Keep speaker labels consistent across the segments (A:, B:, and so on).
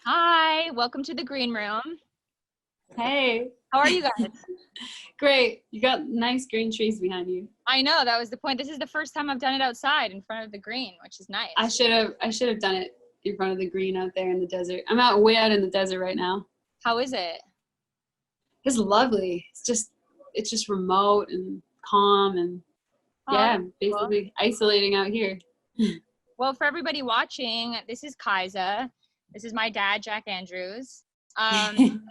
A: Hi, welcome to the green room.
B: Hey.
A: How are you guys?
B: Great. You got nice green trees behind you.
A: I know, that was the point. This is the first time I've done it outside in front of the green, which is nice.
B: I should have done it in front of the green out there in the desert. I'm way out in the desert right now.
A: How is it?
B: It's lovely. It's just remote and calm and basically isolating out here.
A: Well, for everybody watching, this is Kiesza. This is my dad, Jac Andrews. And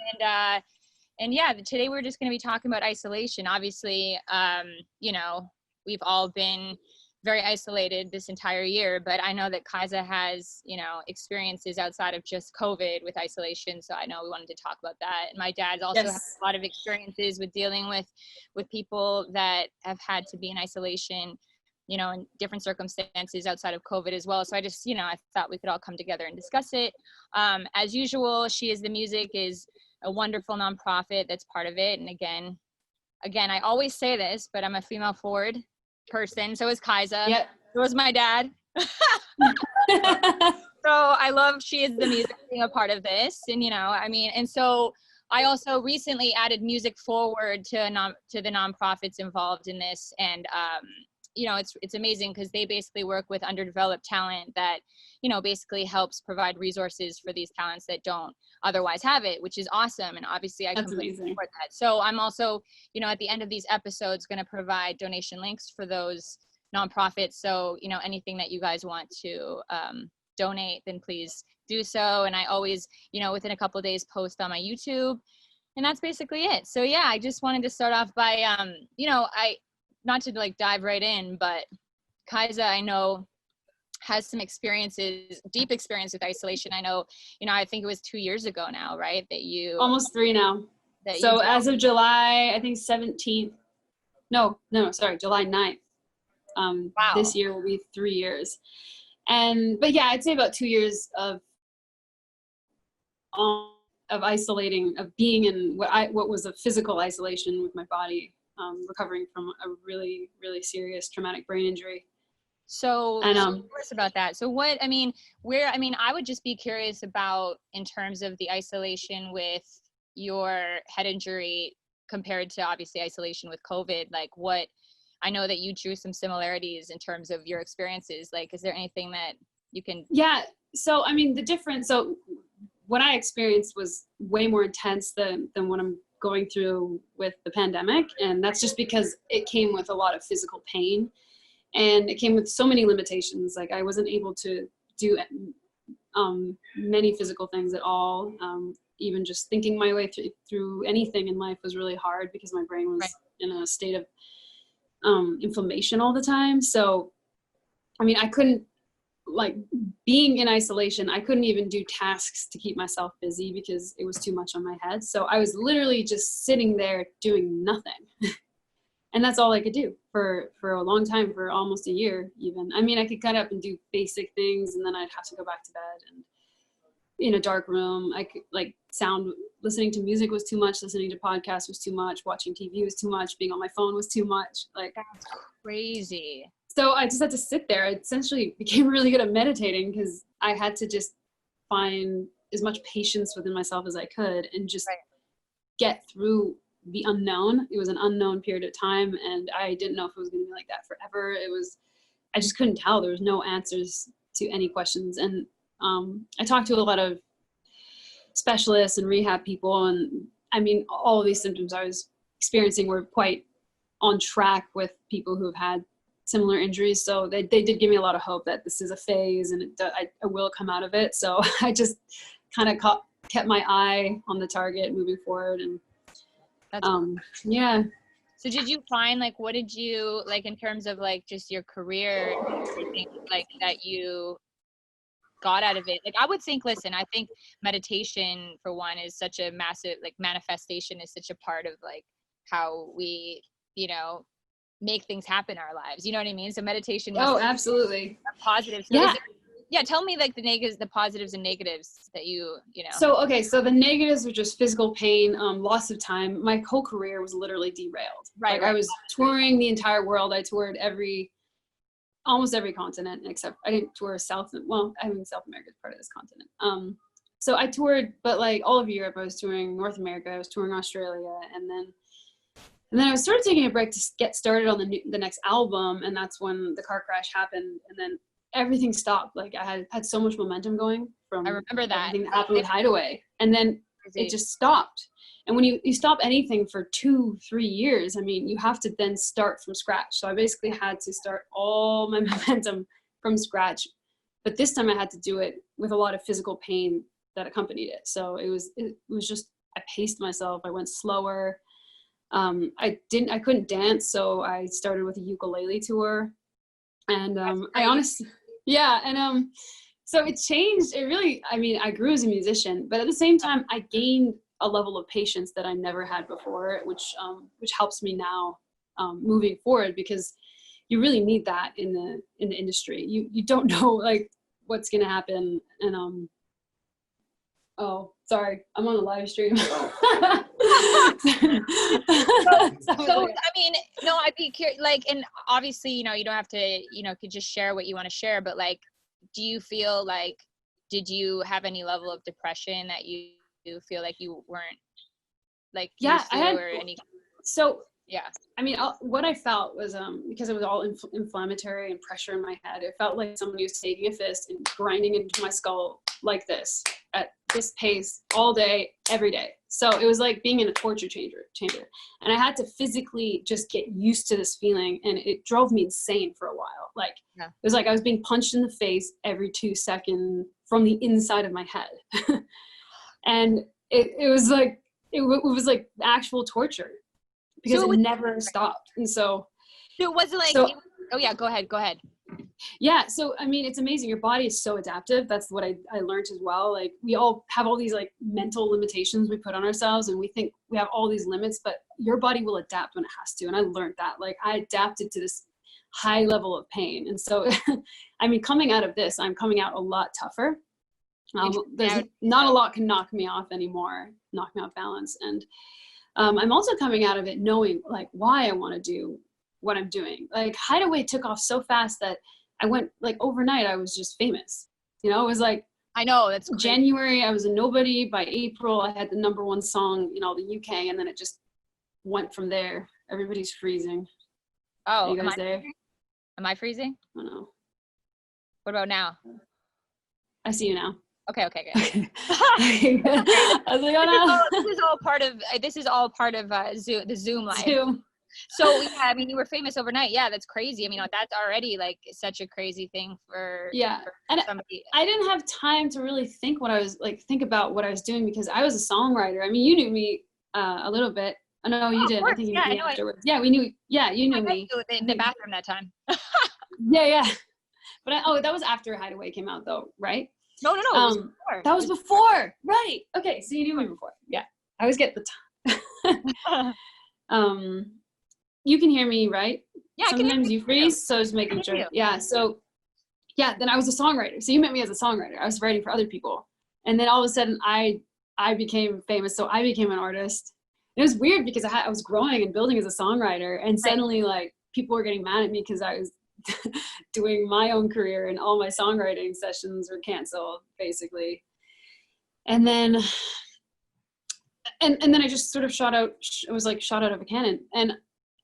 A: yeah, today we're just going to be talking about isolation. Obviously, we've all been very isolated this entire year, but I know that Kiesza has, experiences outside of just COVID with isolation. So I know we wanted to talk about that. And my dad also has a lot of experiences with dealing with people that have had to be in isolation, in different circumstances outside of COVID as well. So I just, I thought we could all come together and discuss it. As usual, She Is the Music is a wonderful nonprofit that's part of it. And again, I always say this, but I'm a female forward person. So is Kiesza.
B: Yep.
A: So is my dad. So I love She Is the Music being a part of this. And, and so I also recently added music forward to the nonprofits involved in this. And, it's amazing because they basically work with underdeveloped talent that, basically helps provide resources for these talents that don't otherwise have it, which is awesome. And obviously I completely support that. So I'm also, at the end of these episodes, going to provide donation links for those nonprofits. So, anything that you guys want to donate, then please do so. And I always, within a couple of days post on my YouTube. And that's basically it. So yeah, I just wanted to start off by, not to dive right in, but Kiesza, I know, has some deep experience with isolation. I know, I think it was 2 years ago now, right? That you
B: almost 3 now. So as of July, I think 17th. Sorry, July 9th.
A: Wow.
B: This year will be 3 years. But yeah, I'd say about 2 years of isolating, of being in what was a physical isolation with my body, recovering from a really, really serious traumatic brain injury.
A: So tell us about that. So I would just be curious about, in terms of the isolation with your head injury compared to obviously isolation with COVID, I know that you drew some similarities in terms of your experiences. Is there anything that you can?
B: Yeah. So, the difference, so what I experienced was way more intense than what I'm going through with the pandemic. And that's just because it came with a lot of physical pain. And it came with so many limitations. I wasn't able to do many physical things at all. Even just thinking my way through anything in life was really hard because my brain was in a state of inflammation all the time. So, I couldn't, being in isolation, I couldn't even do tasks to keep myself busy because it was too much on my head. So I was literally just sitting there doing nothing. And that's all I could do for a long time, for almost a year even. I could get up and do basic things, and then I'd have to go back to bed. And in a dark room, I could listening to music was too much, listening to podcasts was too much, watching TV was too much, being on my phone was too much.
A: That's crazy.
B: So I just had to sit there. I essentially became really good at meditating because I had to just find as much patience within myself as I could and just get through the unknown. It was an unknown period of time, and I didn't know if it was going to be like that forever. I just couldn't tell. There was no answers to any questions. And I talked to a lot of specialists and rehab people, and all of these symptoms I was experiencing were quite on track with people who have had similar injuries. So they did give me a lot of hope that this is a phase and I will come out of it. So I just kind of kept my eye on the target moving forward. And yeah.
A: So did you find, what did you, in terms of, just your career, that you got out of it? I would think, I think meditation, for one, is such a massive, manifestation is such a part of, how we, make things happen in our lives. You know what I mean? So meditation.
B: Absolutely.
A: Positive. So yeah. Tell me the positives and negatives that you know.
B: So the negatives were just physical pain, loss of time. My whole career was literally derailed.
A: Right.
B: I was touring the entire world. I toured almost every continent except I didn't tour South America is part of this continent. so I toured, but like all of Europe. I was touring North America. I was touring Australia, and then I was sort of taking a break to get started on the next album, and that's when the car crash happened, and then everything stopped. Like I had so much momentum going from
A: I remember that.
B: everything that happened with Hideaway, and then it just stopped. And when you stop anything for 2-3 years, I mean, you have to then start from scratch. So I basically had to start all my momentum from scratch. But this time I had to do it with a lot of physical pain that accompanied it. So it was just, I paced myself. I went slower. I couldn't dance. So I started with a ukulele tour. And I honestly, yeah. And so it changed. It really, I mean, I grew as a musician, but at the same time, I gained a level of patience that I never had before, which helps me now moving forward, because you really need that in the industry. You don't know like what's gonna happen. And oh, sorry, I'm on a live stream.
A: So I mean, no, I'd be curious, like, and obviously, you know, you don't have to, you know, could just share what you want to share, but like, do you feel like, did you have any level of depression that you feel like you weren't like used to,
B: I had,
A: or any?
B: So
A: yeah,
B: I mean, what I felt was because it was all inflammatory and pressure in my head, it felt like somebody was taking a fist and grinding into my skull like this at this pace all day, every day. So it was like being in a torture chamber. And I had to physically just get used to this feeling, and it drove me insane for a while. Like, it was like I was being punched in the face every 2 seconds from the inside of my head. And it was like, it was like actual torture, because it never stopped. And so
A: it wasn't like, oh yeah, go ahead.
B: Yeah. So, I mean, it's amazing. Your body is so adaptive. That's what I learned as well. Like, we all have all these like mental limitations we put on ourselves, and we think we have all these limits, but your body will adapt when it has to. And I learned that, like, I adapted to this high level of pain. And so, I mean, coming out of this, I'm coming out a lot tougher. There's not a lot can knock me off anymore, knock me off balance. And I'm also coming out of it knowing like why I want to do what I'm doing. Like, Hideaway took off so fast that I went, like, overnight I was just famous. You know, it was like,
A: I know, that's crazy.
B: January I was a nobody. By April I had the #1 song in all the UK, and then it just went from there. Everybody's freezing.
A: Oh,
B: are you guys there?
A: Am I freezing?
B: Oh no.
A: What about now?
B: I see you now.
A: Okay, good.
B: I was like, oh no.
A: This is all part of the Zoom live.
B: Zoom.
A: So yeah, I mean, you were famous overnight. Yeah, that's crazy. I mean, that's already like such a crazy thing for somebody.
B: I didn't have time to really think about what I was doing, because I was a songwriter. I mean, you knew me a little bit. Oh, no, you didn't. I think you knew me afterwards. Yeah, we knew. Yeah, you knew me.
A: In the bathroom that time.
B: Yeah. But that was after Hideaway came out, though, right?
A: No. It was before.
B: That was before, right? Okay, so you knew me before. Yeah, I always get the time. You can hear me, right?
A: Yeah.
B: Sometimes you freeze, so just making sure. Yeah. So, yeah. Then I was a songwriter. So you met me as a songwriter. I was writing for other people, and then all of a sudden, I became famous. So I became an artist. It was weird because I was growing and building as a songwriter, and suddenly, like, people were getting mad at me because I was doing my own career, and all my songwriting sessions were canceled, basically. And then I just sort of shot out. It was like shot out of a cannon, and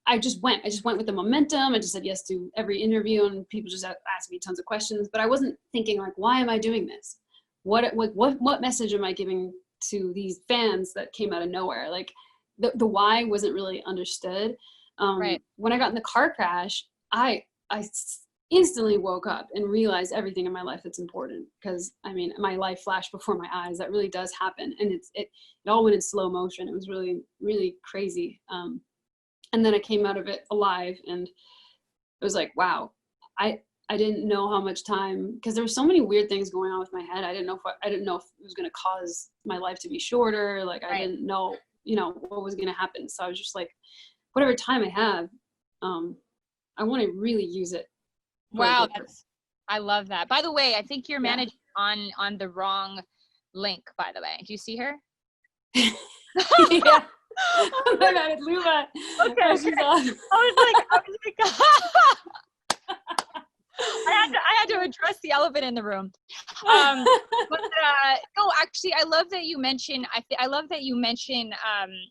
B: I just went with the momentum. I just said yes to every interview, and people just asked me tons of questions, but I wasn't thinking like, why am I doing this? What message am I giving to these fans that came out of nowhere? Like, the why wasn't really understood. When I got in the car crash, I instantly woke up and realized everything in my life that's important, because I mean, my life flashed before my eyes. That really does happen, and it all went in slow motion. It was really, really crazy. And then I came out of it alive, and it was like, wow, I didn't know how much time, because there were so many weird things going on with my head. I didn't know if it was going to cause my life to be shorter. Like, I didn't know, what was going to happen. So I was just like, whatever time I have, I want to really use it.
A: Wow, I love that. By the way, I think you're managing on the wrong link. By the way, do you see her?
B: Yeah. I'm mad at Luba.
A: Okay.
B: She's on.
A: I had to address the elephant in the room. But no, actually, I love that you mentioned, I love that you mentioned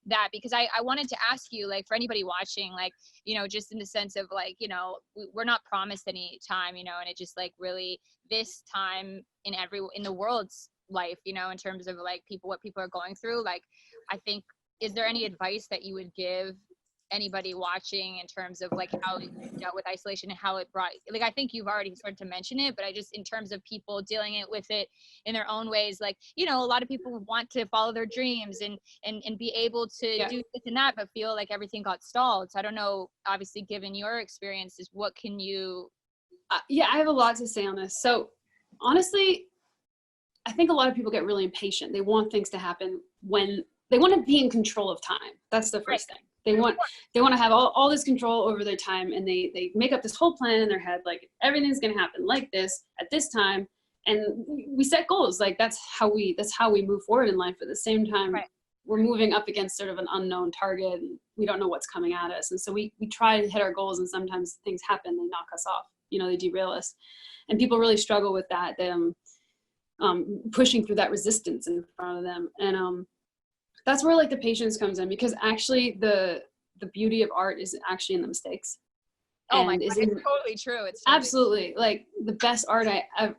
A: that, because I wanted to ask you, like, for anybody watching, like, you know, just in the sense of, like, you know, we're not promised any time, you know, and it just, like, really this time in the world's life, you know, in terms of, like, what people are going through, like, I think, is there any advice that you would give anybody watching in terms of, like, how you dealt with isolation and how it brought, like, I think you've already started to mention it, but I just, in terms of people dealing with it in their own ways, like, you know, a lot of people want to follow their dreams and be able to do this and that, but feel like everything got stalled. So I don't know, obviously, given your experiences, what can you
B: yeah, I have a lot to say on this. So honestly, I think a lot of people get really impatient. They want things to happen when they want to be in control of time. That's the first thing. They want to have all this control over their time, and they make up this whole plan in their head, like everything's going to happen like this at this time. And we set goals. Like that's how we move forward in life. At the same time, we're moving up against sort of an unknown target, and we don't know what's coming at us. And so we try to hit our goals, and sometimes things happen, they knock us off, you know, they derail us. And people really struggle with that, pushing through that resistance in front of them. And that's where, like, the patience comes in, because actually the beauty of art is actually in the mistakes.
A: Oh my God, it's totally true. It's totally
B: absolutely true. Like the best art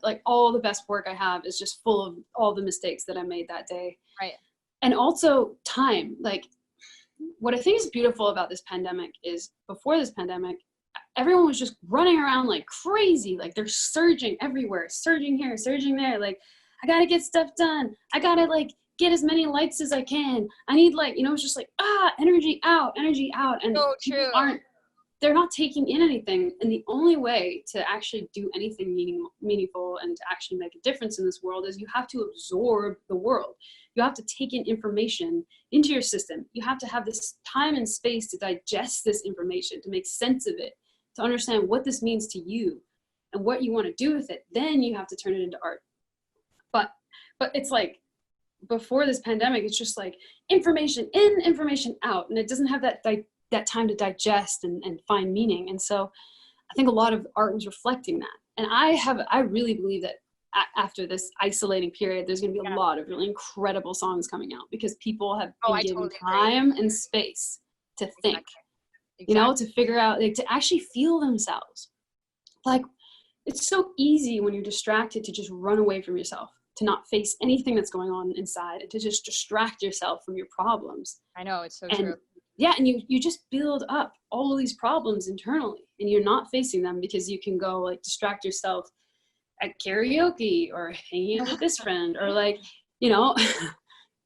B: like all the best work I have is just full of all the mistakes that I made that day.
A: Right.
B: And also time. Like what I think is beautiful about this pandemic is, before this pandemic, everyone was just running around like crazy. Like they're surging everywhere, surging here, surging there. Like, I gotta get stuff done. I gotta, like, get as many likes as I can. I need, like, you know, it's just like, energy out. And
A: so true.
B: They're not taking in anything. And the only way to actually do anything meaningful and to actually make a difference in this world is you have to absorb the world. You have to take in information into your system. You have to have this time and space to digest this information, to make sense of it, to understand what this means to you and what you want to do with it. Then you have to turn it into art. But it's like, before this pandemic, it's just like information in, information out, and it doesn't have that time to digest and find meaning. And so I think a lot of art was reflecting that. And I really believe that after this isolating period, there's going to be a lot of really incredible songs coming out, because people have been given time and space to think, you know, to figure out, like, to actually feel themselves. Like, it's so easy when you're distracted to just run away from yourself, to not face anything that's going on inside, and to just distract yourself from your problems.
A: I know, it's so true.
B: Yeah, and you just build up all of these problems internally, and you're not facing them because you can go, like, distract yourself at karaoke or hanging out with this friend, or, like, you know,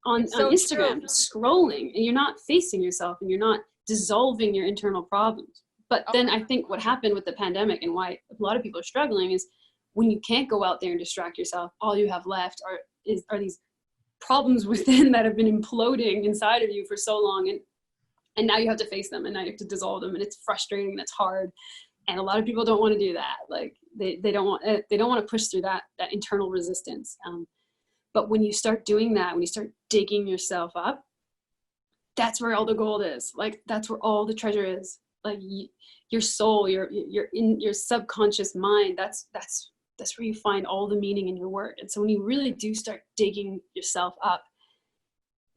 B: on Instagram, scrolling, and you're not facing yourself, and you're not dissolving your internal problems. But then I think what happened with the pandemic, and why a lot of people are struggling, is when you can't go out there and distract yourself, all you have left are these problems within that have been imploding inside of you for so long, and now you have to face them, and now you have to dissolve them, and it's frustrating, and it's hard, and a lot of people don't want to do that. Like they don't want to push through that internal resistance. But when you start doing that, when you start digging yourself up, that's where all the gold is. Like, that's where all the treasure is. Like, your soul, your in your subconscious mind, that's where you find all the meaning in your work. And so when you really do start digging yourself up,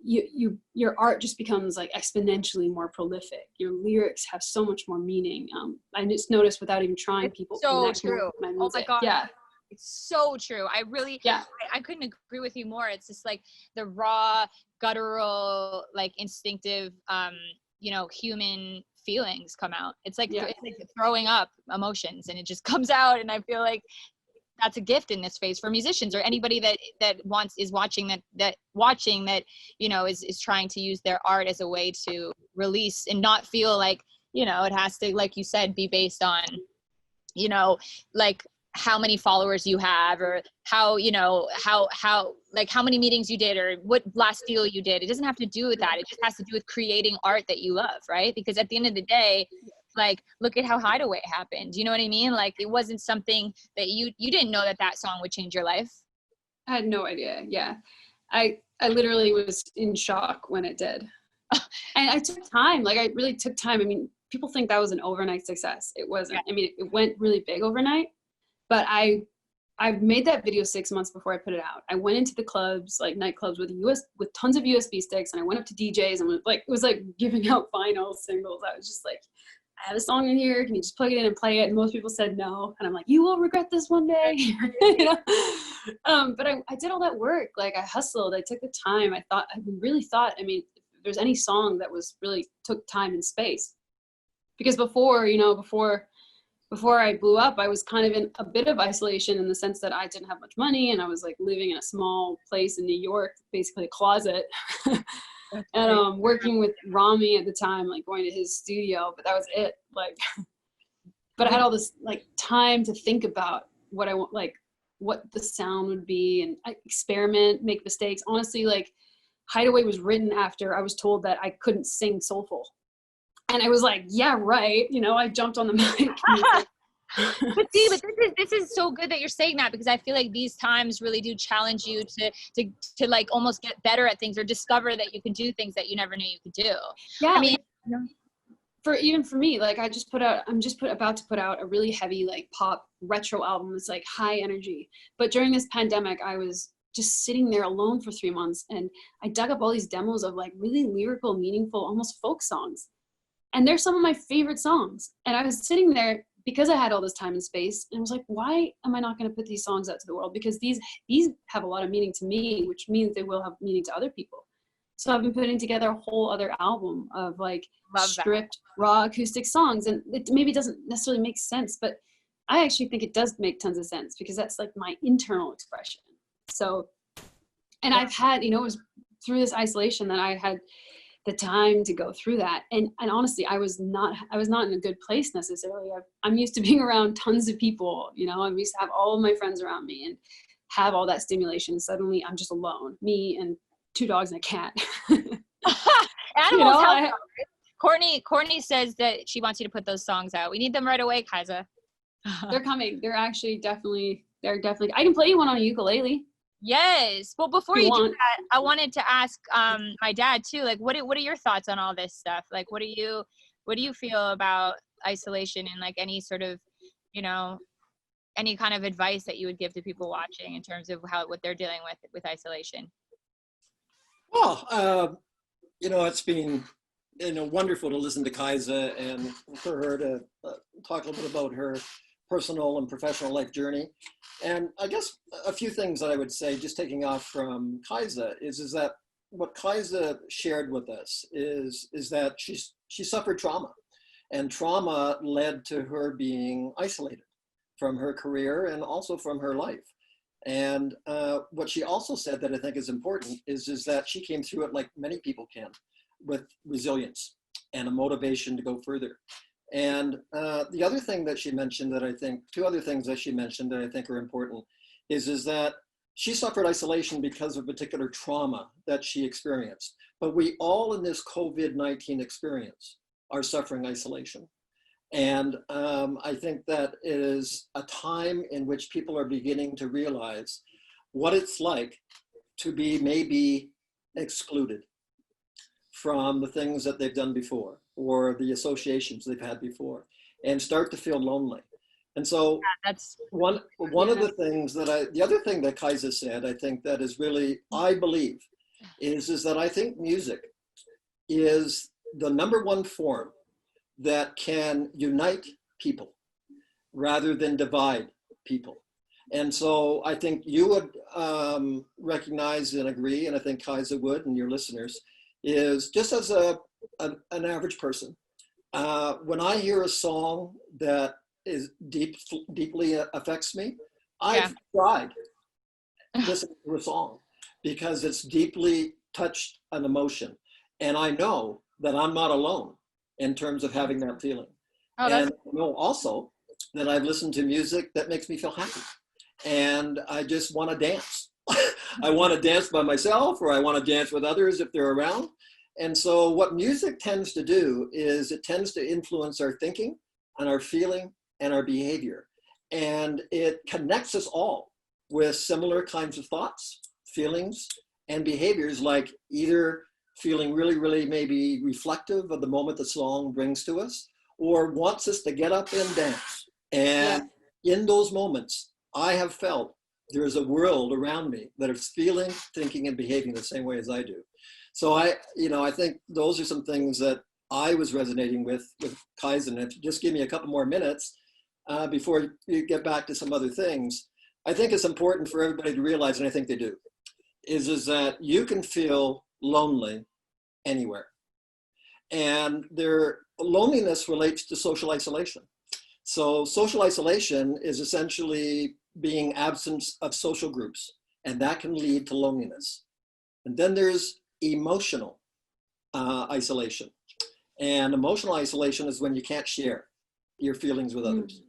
B: your art just becomes, like, exponentially more prolific. Your lyrics have so much more meaning. I just noticed, without even trying, people
A: so true.
B: My music.
A: Oh my God.
B: Yeah.
A: It's so true. I really, I couldn't agree with you more. It's just like the raw, guttural, like, instinctive, you know, human feelings come out. It's like, it's like throwing up emotions, and it just comes out. And I feel like that's a gift in this phase for musicians, or anybody that is watching that, you know, is trying to use their art as a way to release and not feel like, you know, it has to, like you said, be based on, you know, like, how many followers you have, or how, you know, how like how many meetings you did, or what last deal you did. It doesn't have to do with that. It just has to do with creating art that you love, right? Because at the end of the day, like, look at how Hideaway happened. You know what I mean? Like, it wasn't something that you didn't know that song would change your life.
B: I had no idea. Yeah. I literally was in shock when it did. And I took time. Like, I really took time. I mean, people think that was an overnight success. It wasn't. I mean, it went really big overnight, but I I made that video 6 months before I put it out. I went into the clubs, like nightclubs with tons of USB sticks, and I went up to DJs and it was like giving out vinyl singles. I was just like, I have a song in here. Can you just plug it in and play it? And most people said no. And I'm like, you will regret this one day. You know? But I did all that work. Like I hustled. I took the time. I really thought, I mean, if there's any song that was really took time and space. Because before I blew up, I was kind of in a bit of isolation in the sense that I didn't have much money and I was like living in a small place in New York, basically a closet. And working with Rami at the time, like going to his studio, but that was it. Like, but I had all this like time to think about what I want, like what the sound would be, and I experiment, make mistakes. Honestly, like Hideaway was written after I was told that I couldn't sing soulful. And I was like, yeah, right. You know, I jumped on the mic.
A: But this is so good that you're saying that, because I feel like these times really do challenge you to like almost get better at things or discover that you can do things that you never knew you could do.
B: Yeah.
A: I mean,
B: for me, like I'm about to put out a really heavy like pop retro album. It's like high energy. But during this pandemic, I was just sitting there alone for 3 months, and I dug up all these demos of like really lyrical, meaningful, almost folk songs. And they're some of my favorite songs. And I was sitting there because I had all this time and space, and I was like, why am I not going to put these songs out to the world? Because these have a lot of meaning to me, which means they will have meaning to other people. So I've been putting together a whole other album of like stripped raw acoustic songs. And it maybe doesn't necessarily make sense, but I actually think it does make tons of sense, because that's like my internal expression. So, and I've had, it was through this isolation that I had the time to go through that. And honestly, I was not in a good place necessarily. I'm used to being around tons of people, I'm used to have all of my friends around me and have all that stimulation. Suddenly I'm just alone, me and 2 dogs and a cat.
A: Animals help. Courtney says that she wants you to put those songs out. We need them right away, Kiesza.
B: They're coming. They're definitely, I can play you one on a ukulele.
A: Yes. Well, before you do that, I wanted to ask my dad too. Like, what are your thoughts on all this stuff? Like, what do you feel about isolation, and like any sort of, any kind of advice that you would give to people watching in terms of what they're dealing with isolation?
C: Well, it's been wonderful to listen to Kiesza and for her to talk a little bit about her personal and professional life journey. And I guess a few things that I would say, just taking off from Kiesza, is that what Kiesza shared with us is that she suffered trauma, and trauma led to her being isolated from her career and also from her life. And what she also said that I think is important is that she came through it like many people can, with resilience and a motivation to go further. And the other thing that she mentioned that I think, 2 other things that she mentioned that I think are important is that she suffered isolation because of particular trauma that she experienced. But we all in this COVID-19 experience are suffering isolation. And I think that it is a time in which people are beginning to realize what it's like to be maybe excluded from the things that they've done before, or the associations they've had before, and start to feel lonely. And so
A: that's
C: one of the things the other thing that Kiesza said, I think that is really, I believe, is that I think music is the #1 form that can unite people rather than divide people. And so I think you would recognize and agree, and I think Kiesza would, and your listeners, is just as an average person, when I hear a song that is deeply affects me, I've cried listening to a song because it's deeply touched an emotion. And I know that I'm not alone in terms of having that feeling. And I know also that I've listened to music that makes me feel happy. And I just want to dance. I want to dance by myself, or I want to dance with others if they're around. And so what music tends to do is it tends to influence our thinking and our feeling and our behavior. And it connects us all with similar kinds of thoughts, feelings, and behaviors, like either feeling really, really maybe reflective of the moment the song brings to us, or wants us to get up and dance. And in those moments, I have felt there is a world around me that is feeling, thinking, and behaving the same way as I do. So I think those are some things that I was resonating with Kiesza. And if you just give me a couple more minutes before you get back to some other things, I think it's important for everybody to realize, and I think they do, is that you can feel lonely anywhere. And loneliness relates to social isolation. So social isolation is essentially being absence of social groups, and that can lead to loneliness. And then there's emotional isolation. And emotional isolation is when you can't share your feelings with others.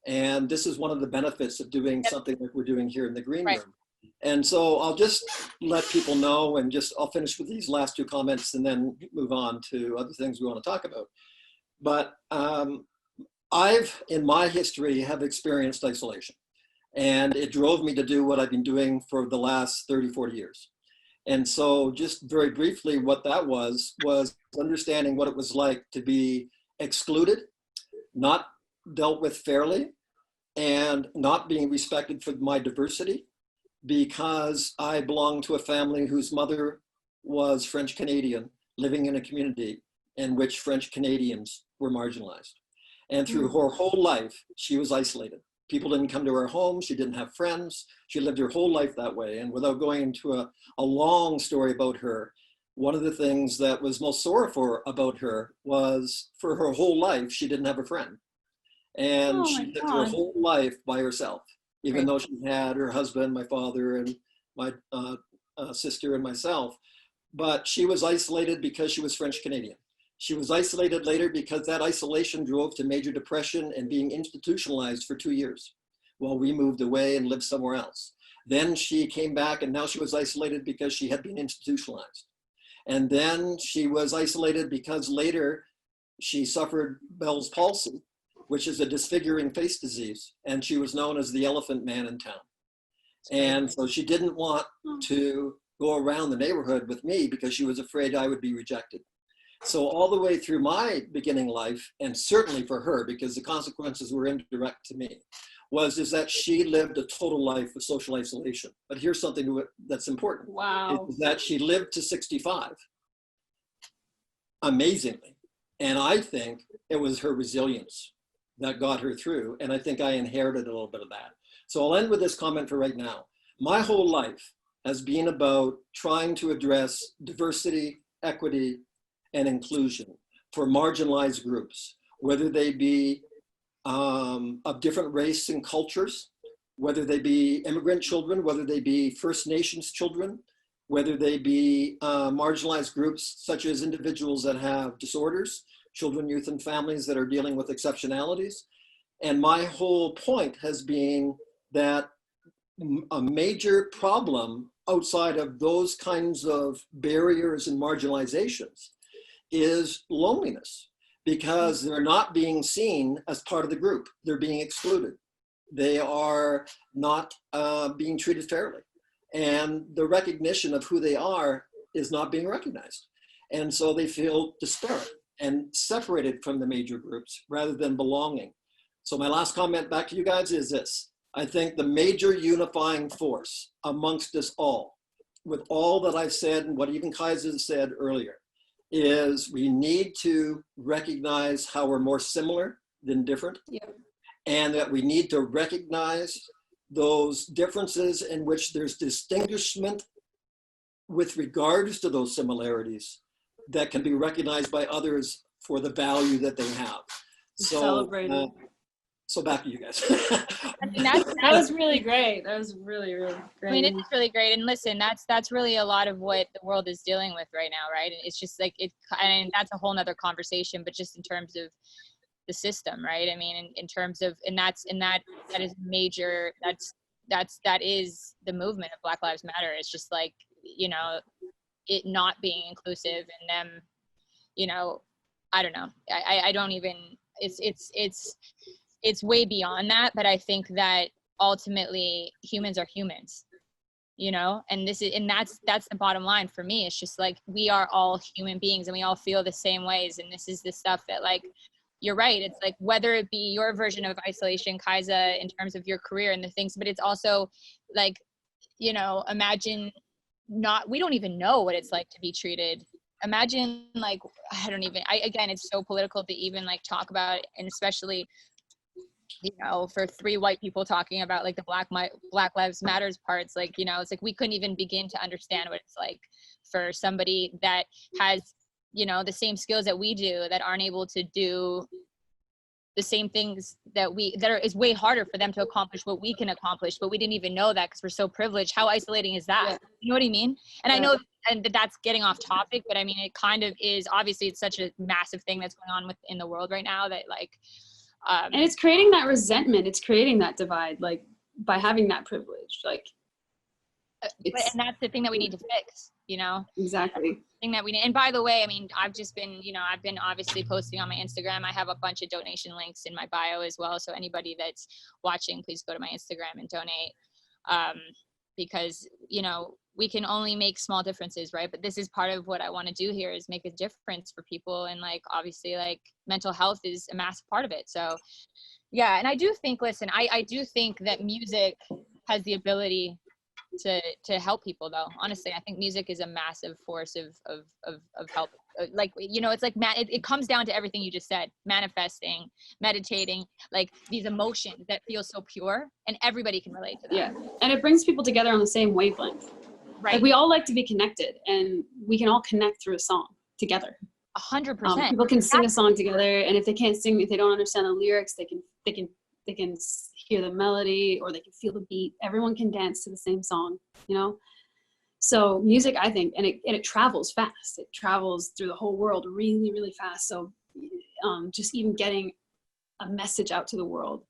C: And this is one of the benefits of doing something like we're doing here in the green room. And so I'll just let people know, and I'll finish with these last two comments and then move on to other things we want to talk about. But in my history, have experienced isolation. And it drove me to do what I've been doing for the last 30, 40 years. And so just very briefly, what that was understanding what it was like to be excluded, not dealt with fairly, and not being respected for my diversity, because I belonged to a family whose mother was French Canadian, living in a community in which French Canadians were marginalized. And through her whole life, she was isolated. People didn't come to her home. She didn't have friends. She lived her whole life that way. And without going into a long story about her, one of the things that was most sorrowful about her was for her whole life, she didn't have a friend. And she lived her whole life by herself, even though she had her husband, my father, and my sister and myself. But she was isolated because she was French Canadian. She was isolated later because that isolation drove to major depression and being institutionalized for 2 years while we moved away and lived somewhere else. Then she came back, and now she was isolated because she had been institutionalized. And then she was isolated because later she suffered Bell's palsy, which is a disfiguring face disease. And she was known as the elephant man in town. And so she didn't want to go around the neighborhood with me because she was afraid I would be rejected. So all the way through my beginning life, and certainly for her, because the consequences were indirect to me, is that she lived a total life of social isolation. But here's something that's important.
B: Wow.
C: Is that she lived to 65, amazingly. And I think it was her resilience that got her through. And I think I inherited a little bit of that. So I'll end with this comment for right now. My whole life has been about trying to address diversity, equity, and inclusion for marginalized groups, whether they be of different race and cultures, whether they be immigrant children, whether they be First Nations children, whether they be marginalized groups such as individuals that have disorders, children, youth, and families that are dealing with exceptionalities. And my whole point has been that a major problem outside of those kinds of barriers and marginalizations is loneliness, because they're not being seen as part of the group. They're being excluded. They are not being treated fairly. And the recognition of who they are is not being recognized. And so they feel disparate and separated from the major groups rather than belonging. So my last comment back to you guys is this. I think the major unifying force amongst us all, with all that I've said and what even Kiesza said earlier, is we need to recognize how we're more similar than different.
B: Yeah.
C: And that we need to recognize those differences in which there's distinguishment with regards to those similarities that can be recognized by others for the value that they have. So,
B: celebrated.
C: So back to you guys.
B: That was really great. That was really, really great.
A: I mean, it's really great. And listen, that's really a lot of what the world is dealing with right now, right? And it's just like, and that's a whole nother conversation, but just in terms of the system, right? I mean, in terms of, that is major, that is the movement of Black Lives Matter. It's just like, it not being inclusive and them, I don't know. I don't even, it's way beyond that, but I think that ultimately humans are humans, and that's the bottom line for me. It's just like, we are all human beings and we all feel the same ways. And this is the stuff that, like, you're right. It's like, whether it be your version of isolation, Kiesza, in terms of your career and the things, but it's also like, you know, imagine we don't even know what it's like to be treated. Imagine, like, again, it's so political to even like talk about it, and especially, you know, for 3 white people talking about like the Black Lives Matters parts, like, you know, it's like we couldn't even begin to understand what it's like for somebody that has, you know, the same skills that we do, that aren't able to do the same things is way harder for them to accomplish what we can accomplish, but we didn't even know that because we're so privileged. How isolating is that? Yeah. You know what I mean? And I know, and that's getting off topic, but I mean, it kind of is. Obviously, it's such a massive thing that's going on in the world right now that, like,
B: and it's creating that resentment. It's creating that divide, like, by having that privilege, like.
A: And that's the thing that we need to fix, you know?
B: Exactly.
A: Thing that we need. And by the way, I mean, I've been obviously posting on my Instagram. I have a bunch of donation links in my bio as well. So anybody that's watching, please go to my Instagram and donate. Because, you know, we can only make small differences, right? But this is part of what I want to do here, is make a difference for people. And like, obviously, like, mental health is a massive part of it. So yeah. And I do think, listen, I do think that music has the ability to help people, though. Honestly, I think music is a massive force of help. Like, you know, it's like, it comes down to everything you just said: manifesting, meditating, like these emotions that feel so pure, and everybody can relate to that.
B: Yeah, and it brings people together on the same wavelength. Right. Like, we all like to be connected, and we can all connect through a song together.
A: 100%.
B: People can sing a song together, and if they can't sing, if they don't understand the lyrics, they can hear the melody, or they can feel the beat. Everyone can dance to the same song, you know? So music, I think, and it travels fast. It travels through the whole world really, really fast. So just even getting a message out to the world,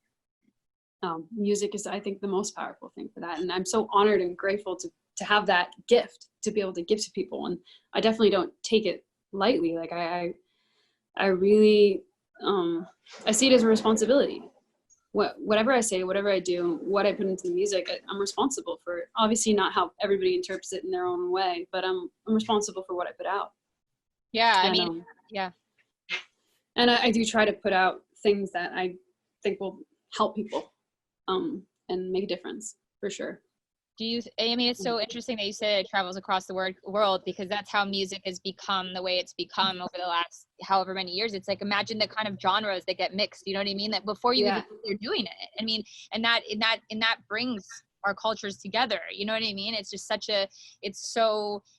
B: music is, I think, the most powerful thing for that. And I'm so honored and grateful to have that gift to be able to give to people. And I definitely don't take it lightly. Like, I really, I see it as a responsibility. Whatever I say, whatever I do, what I put into the music, I'm responsible for it. Obviously not how everybody interprets it in their own way, but I'm responsible for what I put out.
A: Yeah,
B: and,
A: I mean, yeah.
B: And I do try to put out things that I think will help people, and make a difference, for sure.
A: I mean, it's so interesting that you said it travels across the world, because that's how music has become the way it's become over the last however many years. It's like, imagine the kind of genres that get mixed, you know what I mean? That before you even think they're doing it. I mean, and that brings our cultures together, you know what I mean? It's just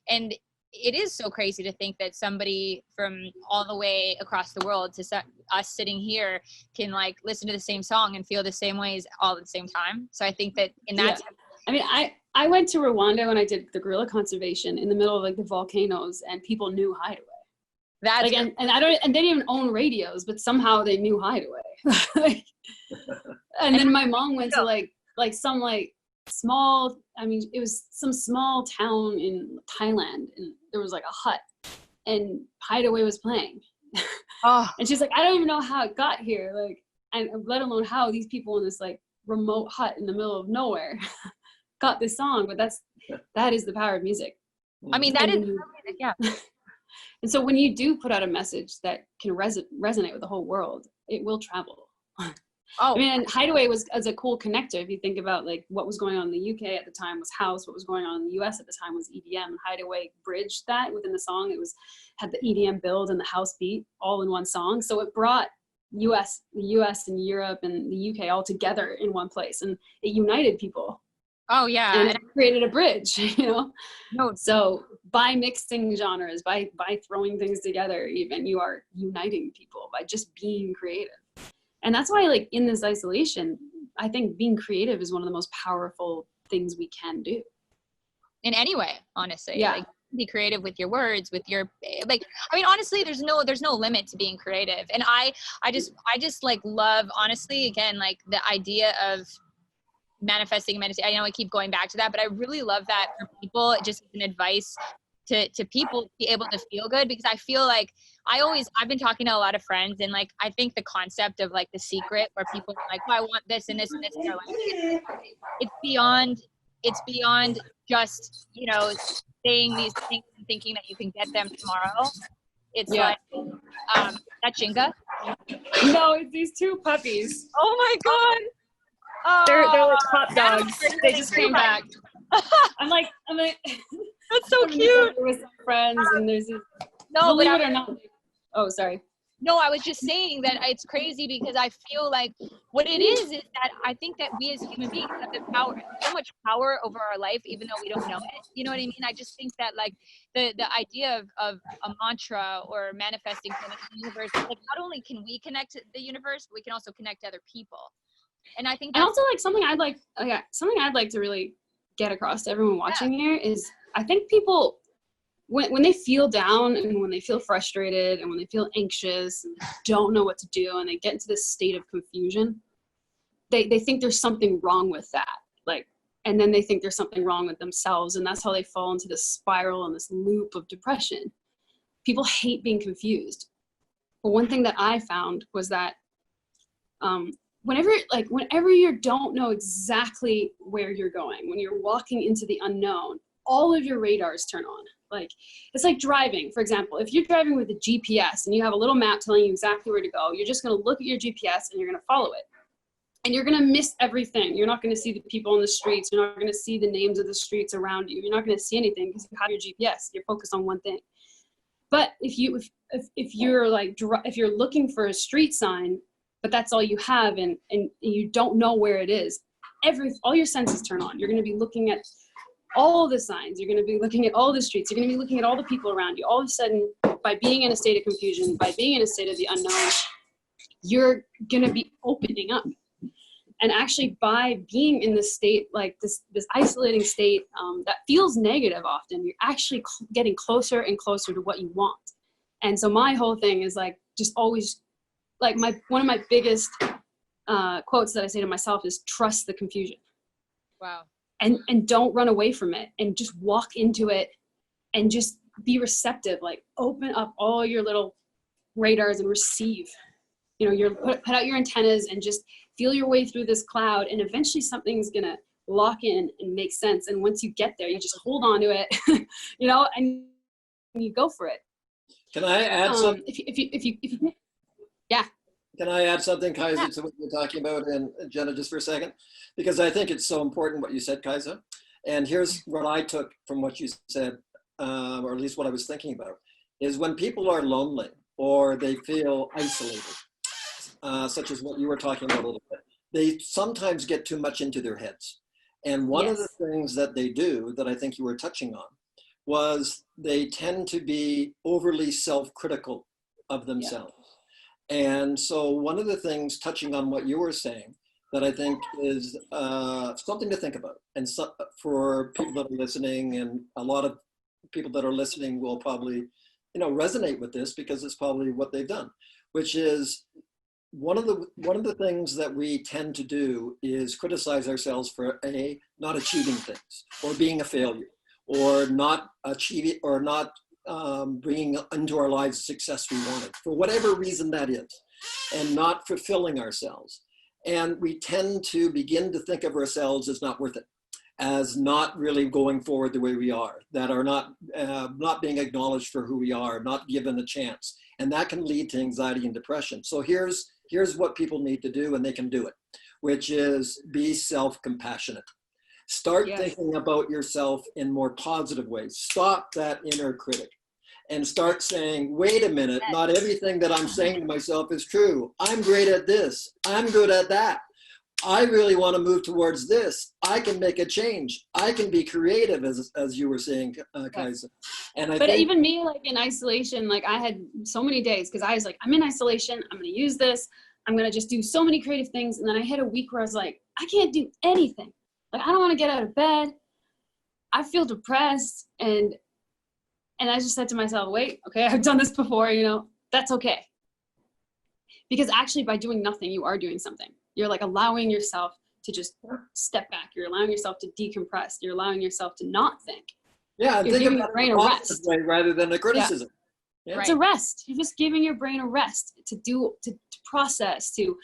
A: and it is so crazy to think that somebody from all the way across the world to us sitting here can, like, listen to the same song and feel the same ways all at the same time. So I think that in that
B: I mean, I went to Rwanda when I did the gorilla conservation in the middle of, like, the volcanoes, and people knew Hideaway. That's like, and they didn't even own radios, but somehow they knew Hideaway. And then my mom went to like some small, I mean, it was some small town in Thailand, and there was like a hut, and Hideaway was playing. Oh. And she's like, I don't even know how it got here, like, and let alone how these people in this like remote hut in the middle of nowhere got this song. But that is the power of music.
A: I mean, that is, yeah.
B: And so when you do put out a message that can resonate with the whole world, it will travel. Oh, I mean, and Hideaway was as a cool connector. If you think about like what was going on in the UK at the time was house, what was going on in the US at the time was EDM, and Hideaway bridged that within the song. It had the EDM build and the house beat all in one song. So it brought the US and Europe and the UK all together in one place, and it united people.
A: Oh yeah.
B: And it created a bridge, you know? No. So by mixing genres, by throwing things together, even, you are uniting people by just being creative. And that's why, like, in this isolation, I think being creative is one of the most powerful things we can do.
A: In any way, honestly.
B: Yeah.
A: Like, be creative with your words, with your, like, I mean, honestly, there's no limit to being creative. And I just like love, honestly, again, like the idea of manifesting, meditation. I know I keep going back to that, but I really love that for people, just as an advice to people to be able to feel good, because I feel like I've been talking to a lot of friends, and like, I think the concept of like The Secret, where people are like, oh, I want this and this and this in their life, it's beyond just, you know, saying these things and thinking that you can get them tomorrow. It's
B: Yeah.
A: like, that Jenga?
B: No, it's these two puppies.
A: Oh my God.
B: They're like
A: Oh,
B: hot dogs. They just came back. I'm like,
A: that's so
B: I'm
A: cute.
B: with some friends, and there's this,
A: No,
B: believe
A: but
B: it or not. Oh, sorry.
A: no, I was just saying that it's crazy because I feel like what it is that I think that we as human beings have the power, so much power over our life, even though we don't know it. You know what I mean? I just think that like the idea of a mantra or manifesting something in the universe, like not only can we connect to the universe, but we can also connect to other people. And I think
B: And also like something I'd like to really get across to everyone watching here is I think people, when they feel down and when they feel frustrated and when they feel anxious and don't know what to do and they get into this state of confusion, they think there's something wrong with that. Like, and then they think there's something wrong with themselves, and that's how they fall into this spiral and this loop of depression. People hate being confused. But one thing that I found was that whenever you don't know exactly where you're going, when you're walking into the unknown, all of your radars turn on. Like, it's like driving, for example. If you're driving with a GPS and you have a little map telling you exactly where to go, you're just going to look at your GPS and you're going to follow it. And you're going to miss everything. You're not going to see the people on the streets. You're not going to see the names of the streets around you. You're not going to see anything because you have your GPS. You're focused on one thing. But if you're looking for a street sign, but that's all you have, and you don't know where it is, all your senses turn on. You're going to be looking at all the signs. You're going to be looking at all the streets. You're going to be looking at all the people around you. All of a sudden, by being in a state of confusion, by being in a state of the unknown, you're going to be opening up. And actually, by being in this state, like this isolating state that feels negative often, you're actually getting closer and closer to what you want. And so my whole thing is like, just always, like one of my biggest quotes that I say to myself is trust the confusion.
A: Wow.
B: And don't run away from it, and just walk into it and just be receptive. Like, open up all your little radars and receive. You know, put out your antennas and just feel your way through this cloud, and eventually something's gonna lock in and make sense. And once you get there, you just hold on to it, you know, and you go for it.
C: Can I add something?
B: If you yeah.
C: Can I add something, Kiesza, to what you're talking about, and Jenna, just for a second? Because I think it's so important what you said, Kiesza. And here's what I took from what you said, or at least what I was thinking about, is when people are lonely or they feel isolated, such as what you were talking about a little bit, they sometimes get too much into their heads. And one of the things that they do that I think you were touching on was they tend to be overly self-critical of themselves. And so one of the things, touching on what you were saying, that I think is something to think about, and for people that are listening, and a lot of people that are listening will probably, resonate with this because it's probably what they've done, which is one of the things that we tend to do is criticize ourselves for not achieving things, or being a failure, or not achieving, or not bringing into our lives the success we wanted, for whatever reason that is, and not fulfilling ourselves. And we tend to begin to think of ourselves as not worth it, as not really going forward the way we are, that are not being acknowledged for who we are, not given a chance. And that can lead to anxiety and depression. So here's what people need to do, and they can do it, which is be self-compassionate. Start thinking about yourself in more positive ways. Stop that inner critic and start saying, wait a minute, not everything that I'm saying to myself is true. I'm great at this. I'm good at that. I really want to move towards this. I can make a change. I can be creative, as you were saying, Kiesza. And I think,
B: even me, like in isolation, like I had so many days, because I was like, I'm in isolation. I'm going to use this. I'm going to just do so many creative things. And then I hit a week where I was like, I can't do anything. Like, I don't want to get out of bed. I feel depressed. And I just said to myself, wait, okay, I've done this before, that's okay. Because actually by doing nothing, you are doing something. You're like allowing yourself to just step back. You're allowing yourself to decompress. You're allowing yourself to not think.
C: Yeah,
B: you're giving your brain a rest.
C: Way rather than a criticism.
B: Yeah. It's a rest. You're just giving your brain a rest to process, to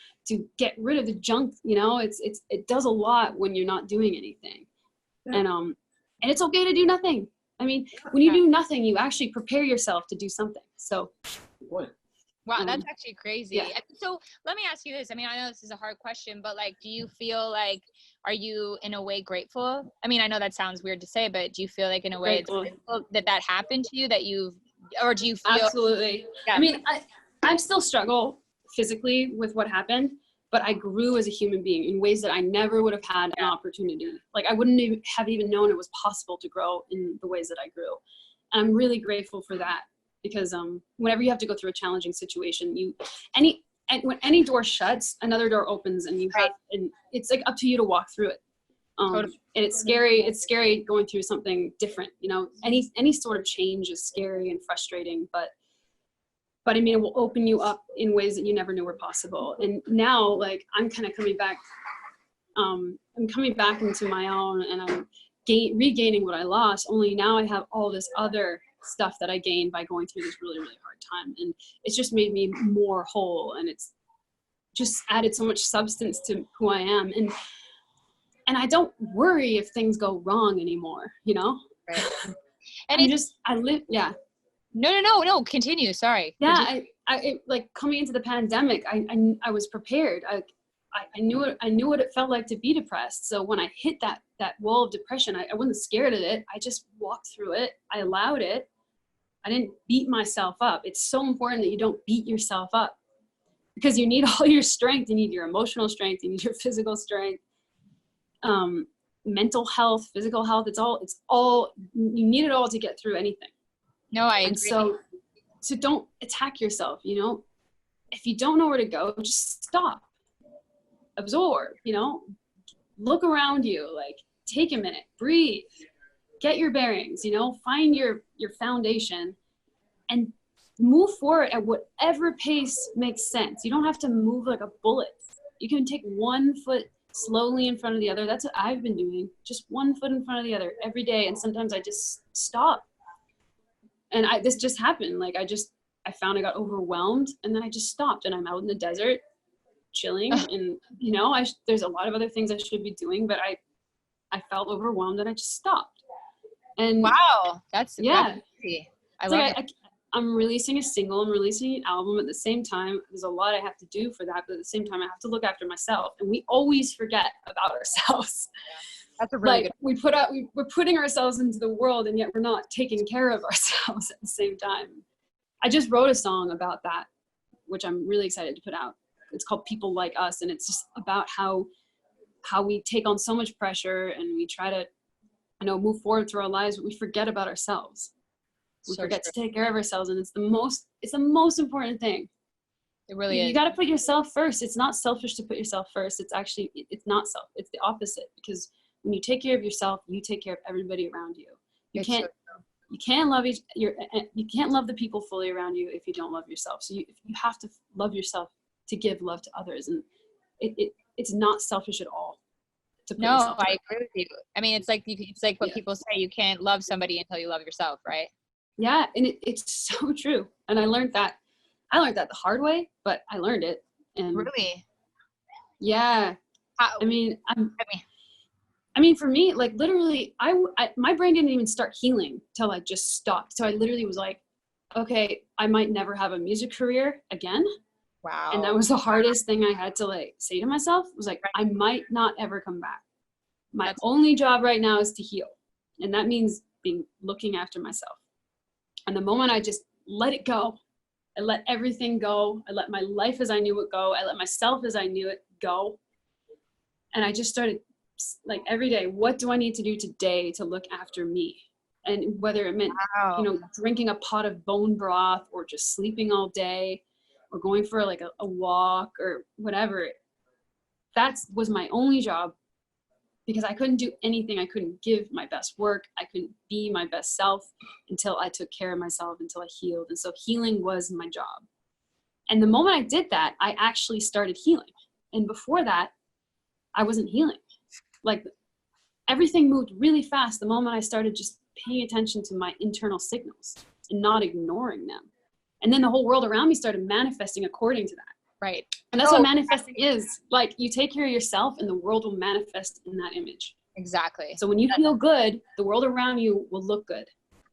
B: get rid of the junk. It does a lot when you're not doing anything. Yeah. And it's okay to do nothing. I mean, when you do nothing, you actually prepare yourself to do something. So
C: Good point.
A: Wow, that's actually crazy.
B: Yeah.
A: So let me ask you this. I mean, I know this is a hard question, but like, do you feel like, are you in a way grateful? I mean, I know that sounds weird to say, but do you feel like in a way it's grateful that that happened to you, that you've, or do you feel?
B: Absolutely.
A: Yeah.
B: I mean, I still struggle physically with what happened, but I grew as a human being in ways that I never would have had an opportunity. Like I wouldn't have even known it was possible to grow in the ways that I grew. And I'm really grateful for that, because whenever you have to go through a challenging situation, when any door shuts, another door opens, and and it's like up to you to walk through it. And it's scary. It's scary going through something different. You know, any sort of change is scary and frustrating, but I mean, it will open you up in ways that you never knew were possible. And now, like, I'm kind of coming back. I'm coming back into my own, and I'm regaining what I lost. Only now I have all this other stuff that I gained by going through this really, really hard time. And it's just made me more whole, and it's just added so much substance to who I am. And I don't worry if things go wrong anymore, you know?
A: Right. And
B: I live, yeah.
A: No, continue. Sorry.
B: Yeah.
A: Continue.
B: I like coming into the pandemic, I was prepared. I knew what it felt like to be depressed. So when I hit that wall of depression, I wasn't scared of it. I just walked through it. I allowed it. I didn't beat myself up. It's so important that you don't beat yourself up, because you need all your strength. You need your emotional strength. You need your physical strength, mental health, physical health. It's all, you need it all to get through anything.
A: No, I agree.
B: And so don't attack yourself. You know, if you don't know where to go, just stop. Absorb, you know, look around you, like take a minute, breathe, get your bearings, you know, find your foundation and move forward at whatever pace makes sense. You don't have to move like a bullet. You can take one foot slowly in front of the other. That's what I've been doing. Just one foot in front of the other every day. And sometimes I just stop. And this just happened. Like I found I got overwhelmed, and then I just stopped, and I'm out in the desert chilling, and you know, there's a lot of other things I should be doing, but I felt overwhelmed, and I just stopped. And
A: wow, that's
B: crazy.
A: I love it.
B: I'm releasing a single, I'm releasing an album at the same time. There's a lot I have to do for that, but at the same time I have to look after myself, and we always forget about ourselves.
A: That's a really
B: good. We're putting ourselves into the world, and yet we're not taking care of ourselves at the same time. I just wrote a song about that, which I'm really excited to put out. It's called People Like Us, and it's just about how we take on so much pressure, and we try to, move forward through our lives, but we forget about ourselves. We forget to take care of ourselves, and it's the most important thing.
A: It really is.
B: You got to put yourself first. It's not selfish to put yourself first. It's actually, it's not it's the opposite, because when you take care of yourself, you take care of everybody around you. You can't love the people fully around you if you don't love yourself. So you have to love yourself to give love to others, and it's not selfish at all.
A: No, I agree with you. I mean, it's like what people say, you can't love somebody until you love yourself, right?
B: Yeah, and it's so true. And I learned that the hard way, but I learned it. And
A: really?
B: Yeah. I mean, for me, like literally, my brain didn't even start healing till I just stopped. So I literally was like, okay, I might never have a music career again.
A: Wow.
B: And that was the hardest thing I had to like say to myself, was like, I might not ever come back. My only job right now is to heal. And that means looking after myself. And the moment I just let it go, I let everything go. I let my life as I knew it go. I let myself as I knew it go. And I just started like every day, what do I need to do today to look after me? And whether it meant, drinking a pot of bone broth, or just sleeping all day, or going for like a walk or whatever. That was my only job, because I couldn't do anything. I couldn't give my best work. I couldn't be my best self until I took care of myself, until I healed. And so healing was my job. And the moment I did that, I actually started healing. And before that, I wasn't healing. Like everything moved really fast the moment I started just paying attention to my internal signals and not ignoring them. And then the whole world around me started manifesting according to that.
A: Right.
B: And that's what manifesting is. Like you take care of yourself and the world will manifest in that image.
A: Exactly.
B: So when you feel good, the world around you will look good.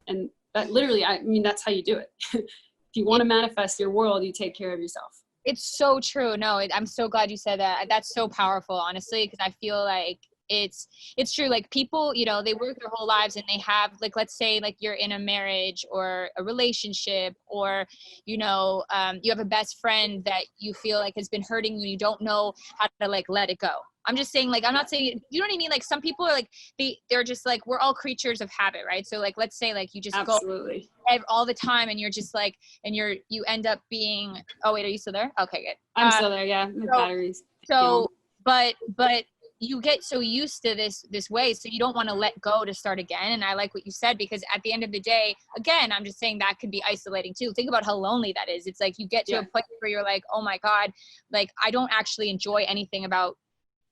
B: And that literally, I mean, that's how you do it. If you want to manifest your world, you take care of yourself.
A: It's so true. No, I'm so glad you said that. That's so powerful, honestly, because I feel like it's true. Like people, you know, they work their whole lives and they have, like, let's say like you're in a marriage or a relationship, or, you know, you have a best friend that you feel like has been hurting you. You don't know how to like let it go. I'm just saying, like, I'm not saying, you know what I mean? Like some people are like, they're just like, we're all creatures of habit, right? So like, let's say like you just
B: Absolutely.
A: go all the time and you're just like, and you end up being, oh wait, are you still there? Okay, good.
B: I'm still there. Yeah. My batteries.
A: So, but you get so used to this way, so you don't want to let go to start again. And I like what you said, because at the end of the day, again, I'm just saying that could be isolating too. Think about how lonely that is. It's like you get to a place where you're like, oh my God, like I don't actually enjoy anything about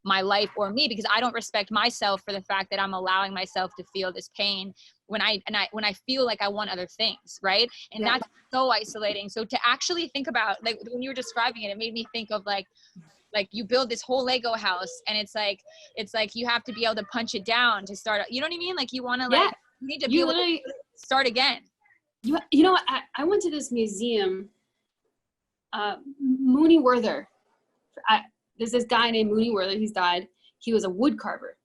A: my life or me, because I don't respect myself for the fact that I'm allowing myself to feel this pain when I feel like I want other things, right? And that's so isolating. So to actually think about, like when you were describing it, it made me think of like you build this whole Lego house, and it's like you have to be able to punch it down to start, you know what I mean? Like you want to like, you need to be able to start again.
B: You know what? I went to this museum, Mooney Werther. There's this guy named Mooney Werther. He's died. He was a wood carver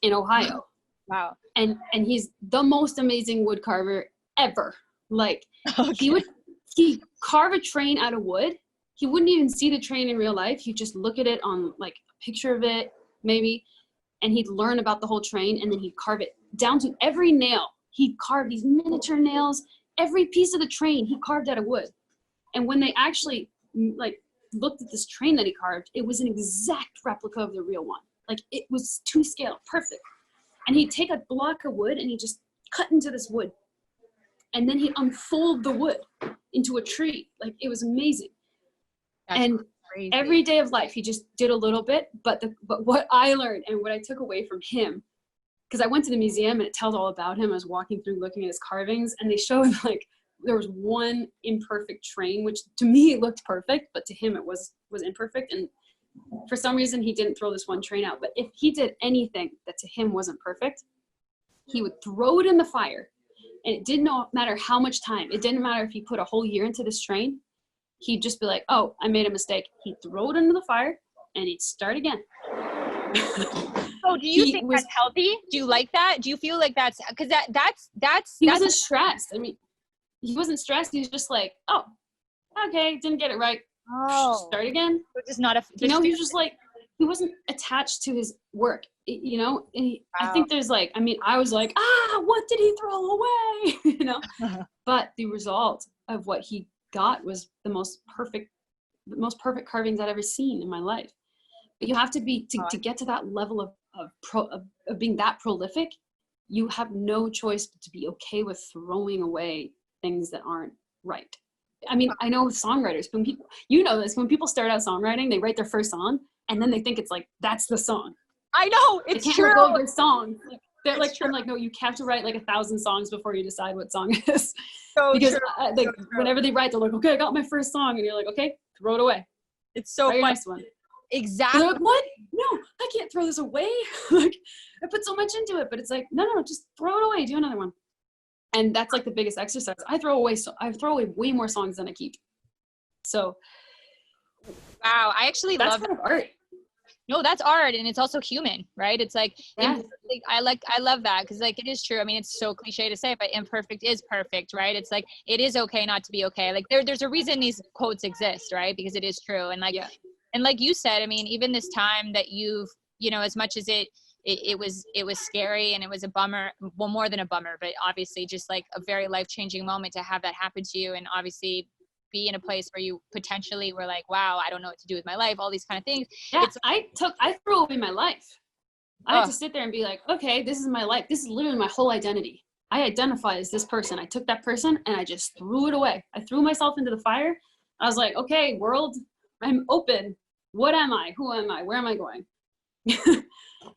B: in Ohio.
A: Wow.
B: And he's the most amazing wood carver ever. Like he carve a train out of wood. He wouldn't even see the train in real life. He'd just look at it on like a picture of it, maybe, and he'd learn about the whole train, and then he'd carve it down to every nail. He'd carve these miniature nails. Every piece of the train he carved out of wood. And when they actually like looked at this train that he carved, it was an exact replica of the real one. Like it was to scale, perfect. And he'd take a block of wood and he'd just cut into this wood. And then he'd unfold the wood into a tree. Like it was amazing. That's crazy. Every day of life, he just did a little bit. But what I learned and what I took away from him, because I went to the museum and it tells all about him. I was walking through looking at his carvings, and they showed like there was one imperfect train, which to me looked perfect, but to him it was imperfect. And for some reason, he didn't throw this one train out. But if he did anything that to him wasn't perfect, he would throw it in the fire. And it didn't matter how much time. It didn't matter if he put a whole year into this train. He'd just be like, oh, I made a mistake. He'd throw it into the fire and he'd start again.
A: So do you think that's healthy? Do you like that? Do you feel like that's, because
B: he wasn't stressed. I mean, he wasn't stressed. He was just like, oh, okay, didn't get it right.
A: Oh,
B: start again.
A: Just not
B: he was just like, he wasn't attached to his work, you know? And I think there's like, I mean, I was like, what did he throw away? You know? But the result of what he got was the most perfect carvings I'd ever seen in my life. But you have to be, to get to that level of being that prolific, you have no choice but to be okay with throwing away things that aren't right. I mean, I know with songwriters, when people, you know this, when people start out songwriting, they write their first song and then they think it's like, that's the song.
A: I know, it's true.
B: They can't let go of their song. Like, they're like, I'm like, no, you have to write like 1,000 songs before you decide what song it is.
A: So
B: because whenever they write, they're like, okay, I got my first song. And you're like, okay, throw it away.
A: It's so
B: fun.
A: Next
B: one.
A: Exactly.
B: Like, what? No, I can't throw this away. Like, I put so much into it, but it's like, no, just throw it away. Do another one. And that's like the biggest exercise. I throw away way more songs than I keep. So.
A: Wow, I actually love
B: that. That's kind of art.
A: No, that's art, and it's also human, right? It's like, I love that, because like it is true. I mean, it's so cliche to say, but imperfect is perfect, right? It's like it is okay not to be okay. Like there's a reason these quotes exist, right? Because it is true, and like and like you said, I mean, even this time that you've, you know, as much as it was scary and it was a bummer, well, more than a bummer, but obviously just like a very life-changing moment to have that happen to you, and obviously be in a place where you potentially were like, wow, I don't know what to do with my life, all these kind of things.
B: Yeah, I threw away my life. I had to sit there and be like, okay, this is my life. This is literally my whole identity. I identify as this person. I took that person and I just threw it away. I threw myself into the fire. I was like, okay, world, I'm open. What am I? Who am I? Where am I going?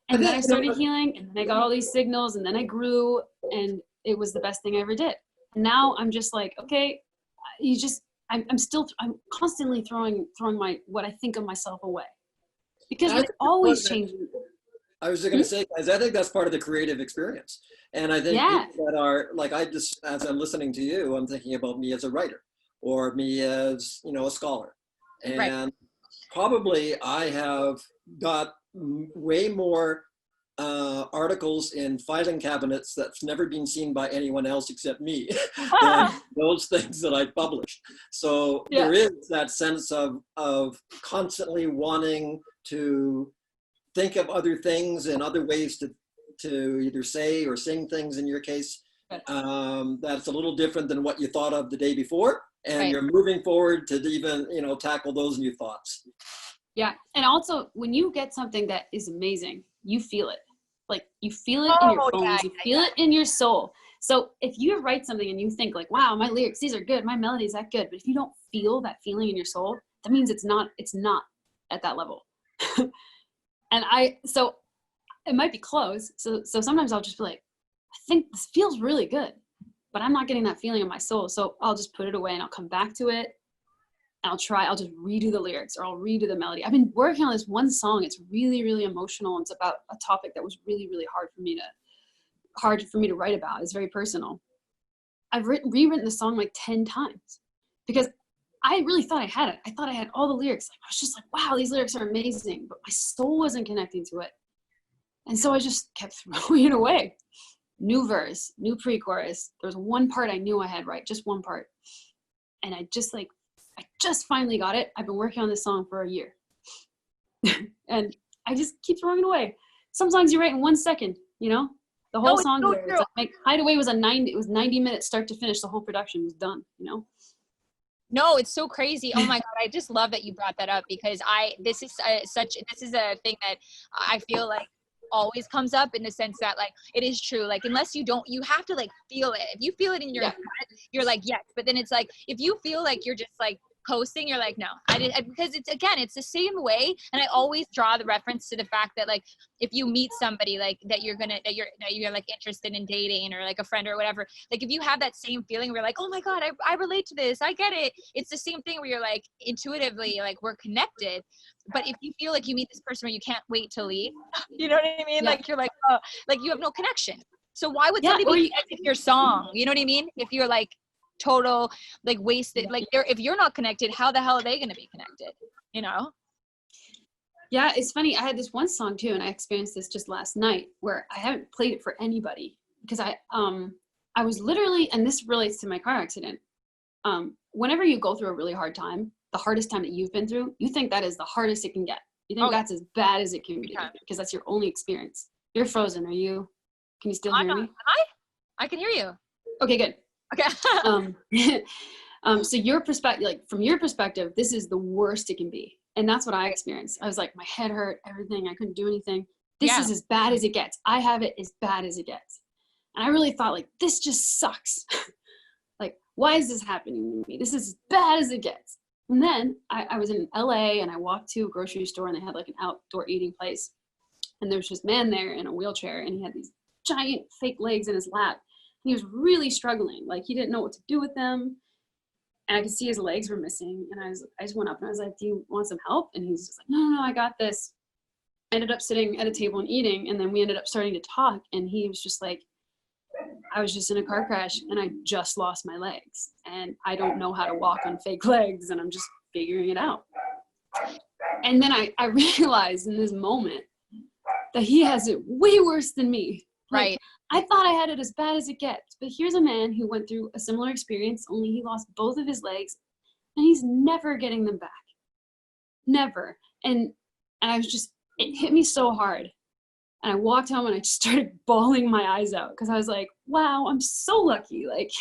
B: And then I started healing, and then I got all these signals, and then I grew, and it was the best thing I ever did. And now I'm just like, okay, I'm constantly throwing what I think of myself away, because we're always changing.
C: I was just going to say, guys, I think that's part of the creative experience. And I think people that are like, as I'm listening to you, I'm thinking about me as a writer or me as, a scholar. And probably I have got way more articles in filing cabinets that's never been seen by anyone else except me than those things that I published. So there is that sense of constantly wanting to think of other things and other ways to either say or sing things in your case that's a little different than what you thought of the day before, and you're moving forward to even tackle those new thoughts.
B: Yeah, and also when you get something that is amazing, you feel it. Like you feel it in your bones, you feel it in your soul. So if you write something and you think like, wow, my lyrics, these are good, my melody's that good, but if you don't feel that feeling in your soul, that means it's not at that level. And so it might be close. So sometimes I'll just be like, I think this feels really good, but I'm not getting that feeling in my soul. So I'll just put it away and I'll come back to it. And I'll just redo the lyrics or I'll redo the melody. I've been working on this one song. It's really, really emotional. It's about a topic that was really, really hard for me to write about. It's very personal. I've rewritten the song like 10 times because I really thought I had it. I thought I had all the lyrics. I was just like, wow, these lyrics are amazing, but my soul wasn't connecting to it. And so I just kept throwing it away. New verse, new pre-chorus. There was one part I knew I had right, just one part. And I just finally got it. I've been working on this song for a year. And I just keep throwing it away. Some songs you write in 1 second, the whole song.
A: So
B: it's like Hideaway was 90 minutes start to finish. The whole production was done,
A: No, it's so crazy. Oh my God. I just love that you brought that up because this is a thing that I feel like always comes up in the sense that like, it is true. Like, unless you have to like feel it. If you feel it in your gut, you're like, yes. But then it's like, if you feel like you're just like coasting, you're like, no, because it's the same way. And I always draw the reference to the fact that like, if you meet somebody like that you're like interested in dating or like a friend or whatever, like if you have that same feeling where you're like, oh my God, I relate to this, I get it. It's the same thing where you're like intuitively, like we're connected. But if you feel like you meet this person where you can't wait to leave, you know what I mean? Yeah. Like you're like, oh, like you have no connection. So why would somebody be connected to your song? You know what I mean? If you're like total like wasted, like if you're not connected, how the hell are they going to be connected?
B: Yeah, it's funny. I had this one song too, and I experienced this just last night where I haven't played it for anybody because I was literally, and this relates to my car accident. Whenever you go through a really hard time, the hardest time that you've been through, you think that is the hardest it can get. You think that's as bad as it can be because that's your only experience. You're frozen. Are you? Can you still hear me?
A: I can hear you.
B: Okay, good.
A: Okay.
B: So your perspective, like from your perspective, this is the worst it can be. And that's what I experienced. I was like, my head hurt, everything. I couldn't do anything. This is as bad as it gets. I have it as bad as it gets. And I really thought like, this just sucks. Like, why is this happening to me? This is as bad as it gets. And then I was in LA and I walked to a grocery store and they had like an outdoor eating place. And there was this man there in a wheelchair and he had these giant fake legs in his lap. He was really struggling. Like he didn't know what to do with them. And I could see his legs were missing. And I just went up and I was like, do you want some help? And he's just like, no, I got this. I ended up sitting at a table and eating. And then we ended up starting to talk. And he was just like, I was just in a car crash and I just lost my legs. And I don't know how to walk on fake legs. And I'm just figuring it out. And then I realized in this moment that he has it way worse than me. Like,
A: right.
B: I thought I had it as bad as it gets, but here's a man who went through a similar experience, only he lost both of his legs and he's never getting them back. Never. And I was just, it hit me so hard. And I walked home and I just started bawling my eyes out because I was like, wow, I'm so lucky. Like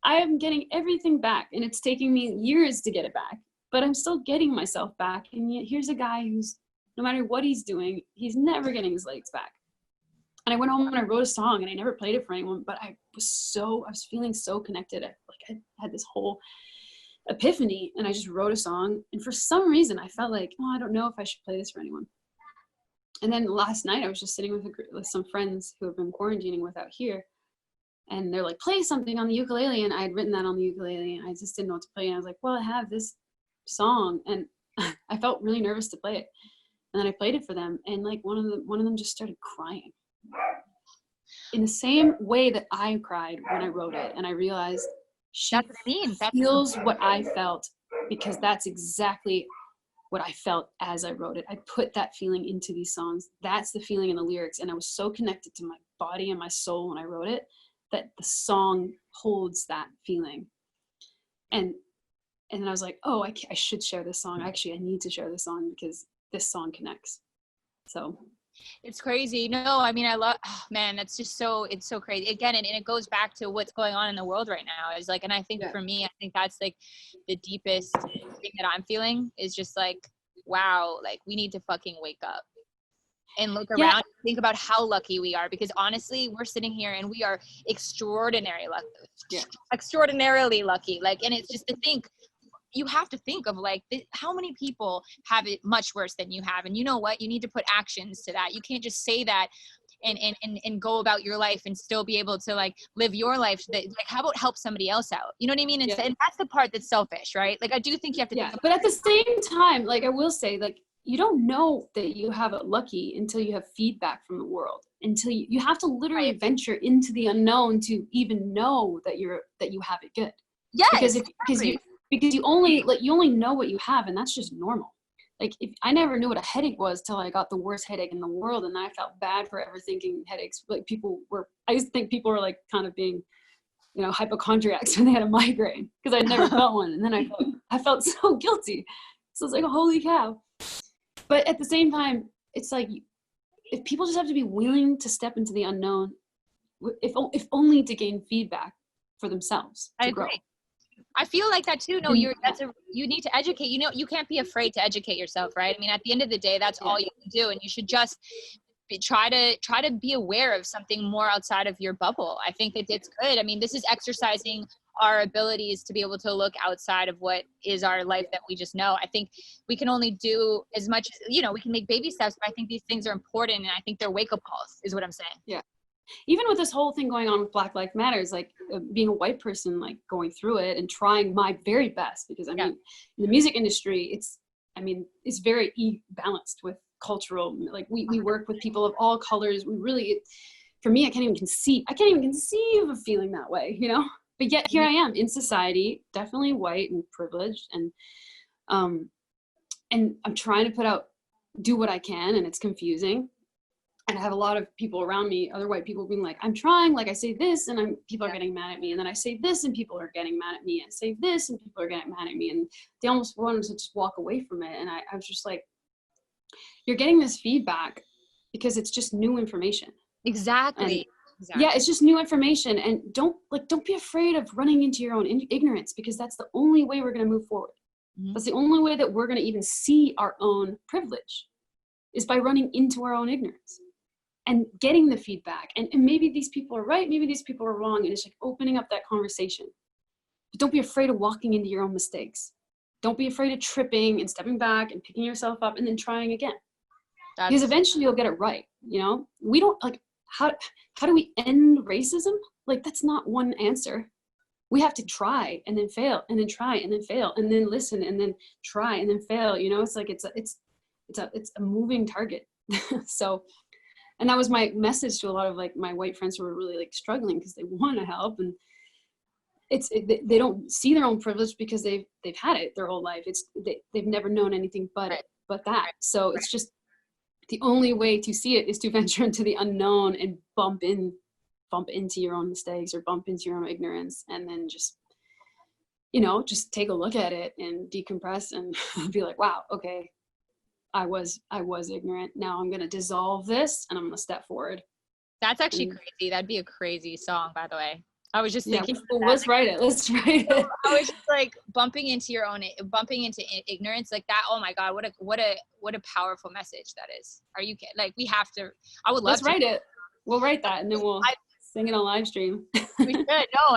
B: I am getting everything back and it's taking me years to get it back, but I'm still getting myself back. And yet here's a guy who's, no matter what he's doing, he's never getting his legs back. And I went home and I wrote a song and I never played it for anyone, but I was feeling so connected. I had this whole epiphany and I just wrote a song. And for some reason I felt like, oh, I don't know if I should play this for anyone. And then last night I was just sitting with some friends who have been quarantining with out here. And they're like, play something on the ukulele. And I had written that on the ukulele and I just didn't know what to play. And I was like, well, I have this song. And I felt really nervous to play it. And then I played it for them, and like one of them just started crying in the same way that I cried when I wrote it. And I realized she
A: That's what I mean.
B: feels what I felt, because that's exactly what I felt as I wrote it. I put that feeling into these songs. That's the feeling in the lyrics. And I was so connected to my body and my soul when I wrote it, that the song holds that feeling. And then I was like, oh, I should share this song. Actually, I need to share this song because this song connects. So
A: it's crazy. No, I mean, I love, man, that's just it's so crazy. Again, and it goes back to what's going on in the world right now. Is like, and I think for me, I think that's like the deepest thing that I'm feeling is just like, wow, like we need to fucking wake up and look around and think about how lucky we are, because honestly, we're sitting here and we are extraordinarily lucky. Like, and it's just to think, you have to think of like how many people have it much worse than you have. And you know what? You need to put actions to that. You can't just say that and go about your life and still be able to like live your life. Like, how about help somebody else out? You know what I mean? And that's the part that's selfish, right? Like, I do think you have to think
B: but at the same time, like I will say, like, you don't know that you have it lucky until you have feedback from the world, until you have to literally venture into the unknown to even know that you have it good.
A: Yes,
B: because you only know what you have, and that's just normal. Like, if I never knew what a headache was till I got the worst headache in the world, and I felt bad for ever thinking headaches. Like, I used to think people were like kind of being, you know, hypochondriacs when they had a migraine, because I'd never felt one, and then I felt so guilty. So it's like, holy cow. But at the same time, it's like, if people just have to be willing to step into the unknown, if only to gain feedback for themselves.
A: I agree. Grow. I feel like that too. No, you need to educate. You know, you can't be afraid to educate yourself, right? I mean, at the end of the day, that's all you can do, and you should just try to be aware of something more outside of your bubble. I think that it's good. I mean, this is exercising our abilities to be able to look outside of what is our life that we just know. I think we can only do as much, you know, we can make baby steps, but I think these things are important, and I think they're wake-up calls is what I'm saying.
B: Yeah. Even with this whole thing going on with Black Lives Matters, like being a white person, like going through it and trying my very best, because I mean, in the music industry, it's very balanced with cultural, like we work with people of all colors. We really, for me, I can't even conceive of feeling that way, you know, but yet here I am in society, definitely white and privileged. And I'm trying to do what I can, and it's confusing. And I have a lot of people around me, other white people, being like, I'm trying, like I say this and people are getting mad at me. And then I say this and people are getting mad at me. I say this and people are getting mad at me. And they almost wanted to just walk away from it. And I was just like, you're getting this feedback because it's just new information.
A: Exactly.
B: Yeah, it's just new information. And don't be afraid of running into your own ignorance, because that's the only way we're going to move forward. Mm-hmm. That's the only way that we're going to even see our own privilege, is by running into our own ignorance. And getting the feedback, and maybe these people are right, maybe these people are wrong, and it's like opening up that conversation. But don't be afraid of walking into your own mistakes. Don't be afraid of tripping and stepping back and picking yourself up and then trying again. Because eventually you'll get it right. You know, we don't like, how do we end racism? Like, that's not one answer. We have to try and then fail and then try and then fail and then listen and then try and then fail. You know, it's like it's a moving target. So. And that was my message to a lot of like my white friends who were really like struggling because they want to help, and they don't see their own privilege because they've had it their whole life. They've never known anything but that. So it's just the only way to see it is to venture into the unknown and bump into your own mistakes or bump into your own ignorance, and then just, you know, just take a look at it and decompress and be like, wow, okay. I was ignorant. Now I'm going to dissolve this and I'm going to step forward.
A: That's actually crazy. That'd be a crazy song, by the way. I was just thinking.
B: Let's write it.
A: I was just like bumping into ignorance like that. Oh my God. What a powerful message that is. Are you kidding? Like, we have to, I would love
B: Let's write it. We'll write that and then we'll sing it on live stream.
A: We should.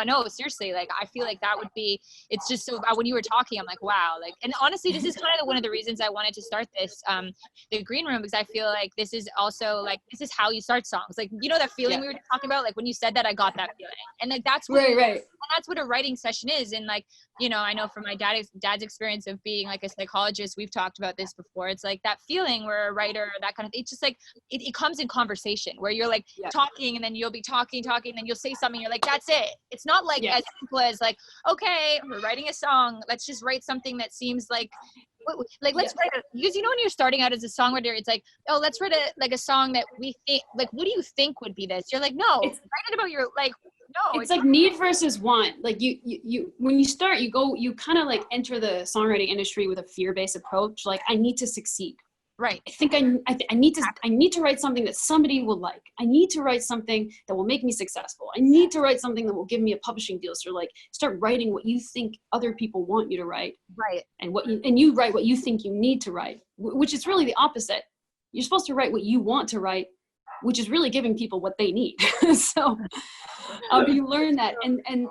A: No, seriously. Like, I feel like that would be, it's just so, when you were talking, I'm like, wow. Like, and honestly, this is kind of one of the reasons I wanted to start this, the green room, because I feel like this is also like, this is how you start songs. Like, you know, that feeling we were talking about, like when you said that, I got that feeling. And like, that's what,
B: right.
A: that's what a writing session is. And like, you know, I know from my dad's experience of being like a psychologist, we've talked about this before. It's like that feeling where a writer, that kind of thing, it's just like, it comes in conversation where you're like talking, and then you'll be talking, and then you'll say something, you're like, that's it. It's not like as simple as like, okay, we're writing a song, let's just write something that seems like let's write because you know when you're starting out as a songwriter, it's like, oh, let's write a song that we think, like, what do you think would be this? You're like, no, write it about your, like, no.
B: It's like need versus want. Like you when you start, you kind of like enter the songwriting industry with a fear-based approach. Like, I need to succeed.
A: Right.
B: I think I need to write something that somebody will like. I need to write something that will make me successful. I need to write something that will give me a publishing deal. So like, start writing what you think other people want you to write.
A: Right.
B: And you write what you think you need to write, which is really the opposite. You're supposed to write what you want to write, which is really giving people what they need. So you learn that, and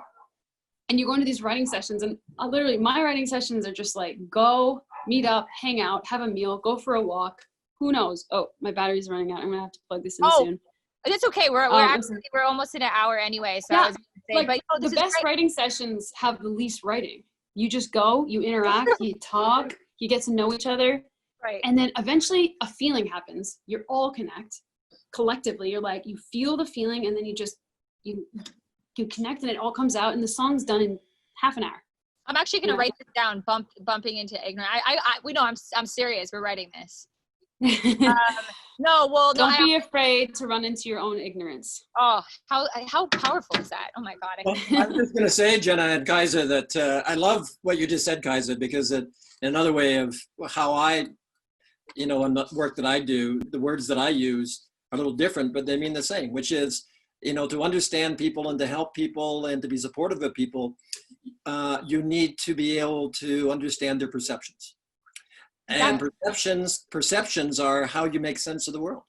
B: you go into these writing sessions, and literally my writing sessions are just like, go meet up, hang out, have a meal, go for a walk. Who knows? Oh, my battery's running out. I'm gonna have to plug this in soon.
A: It's okay. We're almost in an hour anyway. So
B: yeah,
A: I was gonna say,
B: like, the best writing sessions have the least writing. You just go, you interact, you talk, you get to know each other.
A: Right.
B: And then eventually a feeling happens. You're all collectively. You're like, you feel the feeling, and then you connect, and it all comes out, and the song's done in half an hour.
A: I'm actually going to write this down, bumping into ignorant. We know I'm serious. We're writing this.
B: Don't be afraid to run into your own ignorance.
A: Oh, how powerful is that? Oh my God.
C: Well, I was just going to say, Jenna and Kiesza, that I love what you just said, Kiesza, because another way of how I, you know, and the work that I do, the words that I use are a little different, but they mean the same, which is, you know, to understand people and to help people and to be supportive of people, you need to be able to understand their perceptions. And perceptions are how you make sense of the world.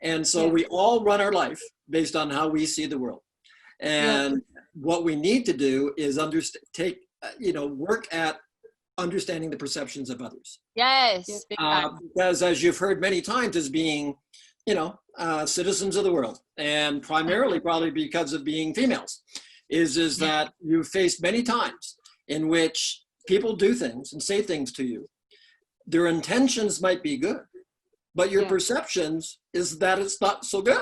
C: And so we all run our life based on how we see the world. And what we need to do is work at understanding the perceptions of others.
A: Yes.
C: Because as you've heard many times, as being, you know, citizens of the world, and primarily probably because of being females, is that you've faced many times in which people do things and say things to you. Their intentions might be good, but your perceptions is that it's not so good.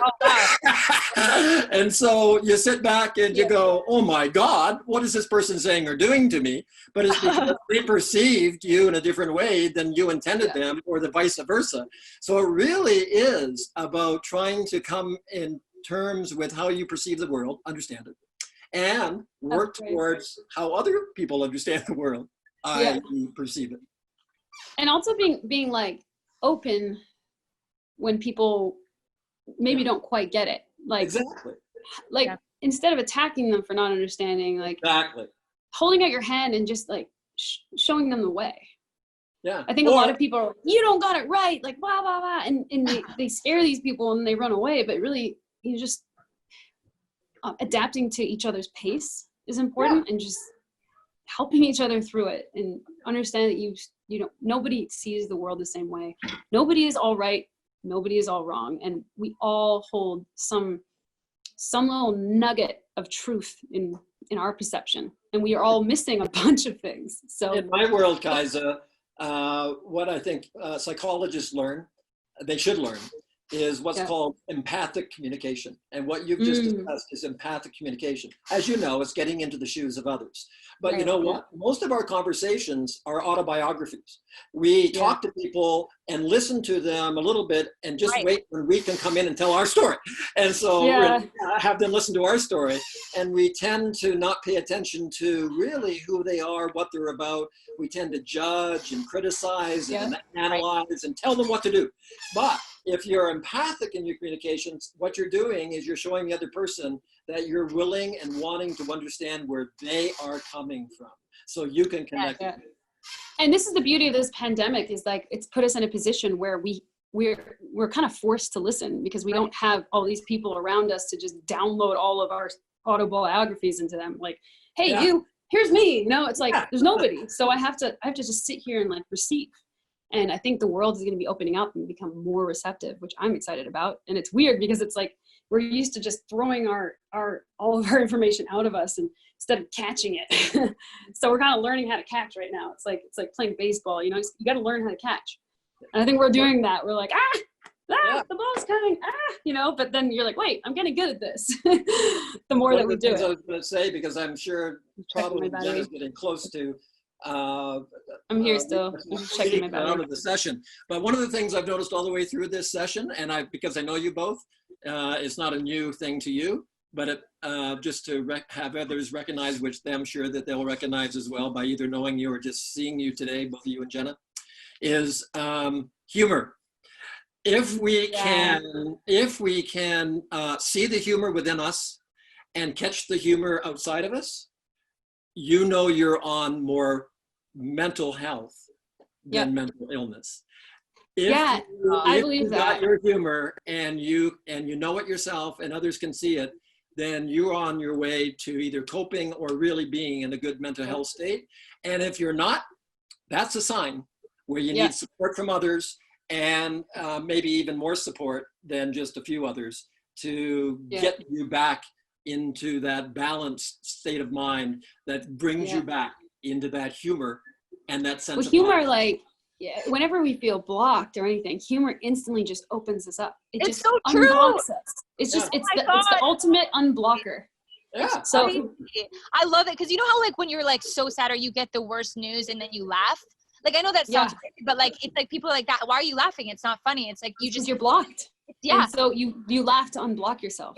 C: And so you sit back and you go, oh my God, what is this person saying or doing to me? But it's because they perceived you in a different way than you intended them, or the vice versa. So it really is about trying to come in terms with how you perceive the world, understand it, and work towards how other people understand the world, i.e. perceive it.
B: And also being like open when people maybe don't quite get it. Like,
C: exactly.
B: Like, instead of attacking them for not understanding, like,
C: exactly,
B: holding out your hand and just like showing them the way.
C: Yeah.
B: I think a lot of people are like, you don't got it right, like, blah, blah, blah. And they scare these people and they run away. But really, you just adapting to each other's pace is important, and just helping each other through it, and understand that you know, nobody sees the world the same way. Nobody is all right. Nobody is all wrong. And we all hold some little nugget of truth in our perception. And we are all missing a bunch of things. So
C: in my world, Kiesza, what I think psychologists learn, they should learn, is what's called empathic communication. And what you've just discussed is empathic communication. As you know, it's getting into the shoes of others. But you know what? Most of our conversations are autobiographies. We talk to people and listen to them a little bit and just wait when we can come in and tell our story. And so have them listen to our story. And we tend to not pay attention to really who they are, what they're about. We tend to judge and criticize and analyze and tell them what to do. But if you're empathic in your communications, what you're doing is you're showing the other person that you're willing and wanting to understand where they are coming from, so you can connect.
B: And this is the beauty of this pandemic, is like, it's put us in a position where we're kind of forced to listen, because we don't have all these people around us to just download all of our autobiographies into them. Like, hey, here's me. No, it's like there's nobody. So I have to just sit here and like receive. And I think the world is going to be opening up and become more receptive, which I'm excited about. And it's weird because it's like we're used to just throwing all of our information out of us and instead of catching it. So we're kind of learning how to catch right now. It's like playing baseball, you got to learn how to catch. And I think we're doing that. We're like, the ball's coming, but then you're like, wait, I'm getting good at this. The more that we do it.
C: I was going to say, because I'm sure probably Jenna's getting close to.
B: I'm here still. I'm just checking my battery.
C: Out of the session. But one of the things I've noticed all the way through this session, and because I know you both, it's not a new thing to you, but just to have others recognize, which I'm sure that they'll recognize as well by either knowing you or just seeing you today, both of you and Jenna, is humor. If we can see the humor within us and catch the humor outside of us, you're on more mental health than mental illness.
B: I believe that.
C: Got your humor and you know it yourself and others can see it, then you're on your way to either coping or really being in a good mental health state. And if you're not, that's a sign where you need support from others, and maybe even more support than just a few others to get you back into that balanced state of mind that brings you back into that humor and that sense of
B: humor, whenever we feel blocked or anything, humor instantly just opens us up. It just
A: so
B: unblocks us. It's just it's the ultimate unblocker.
C: Yeah.
B: So
A: I love it, because you know how when you're so sad or you get the worst news and then you laugh. I know that sounds crazy, but it's people are like that. Why are you laughing? It's not funny. It's
B: you're blocked.
A: Yeah.
B: And so you laugh to unblock yourself.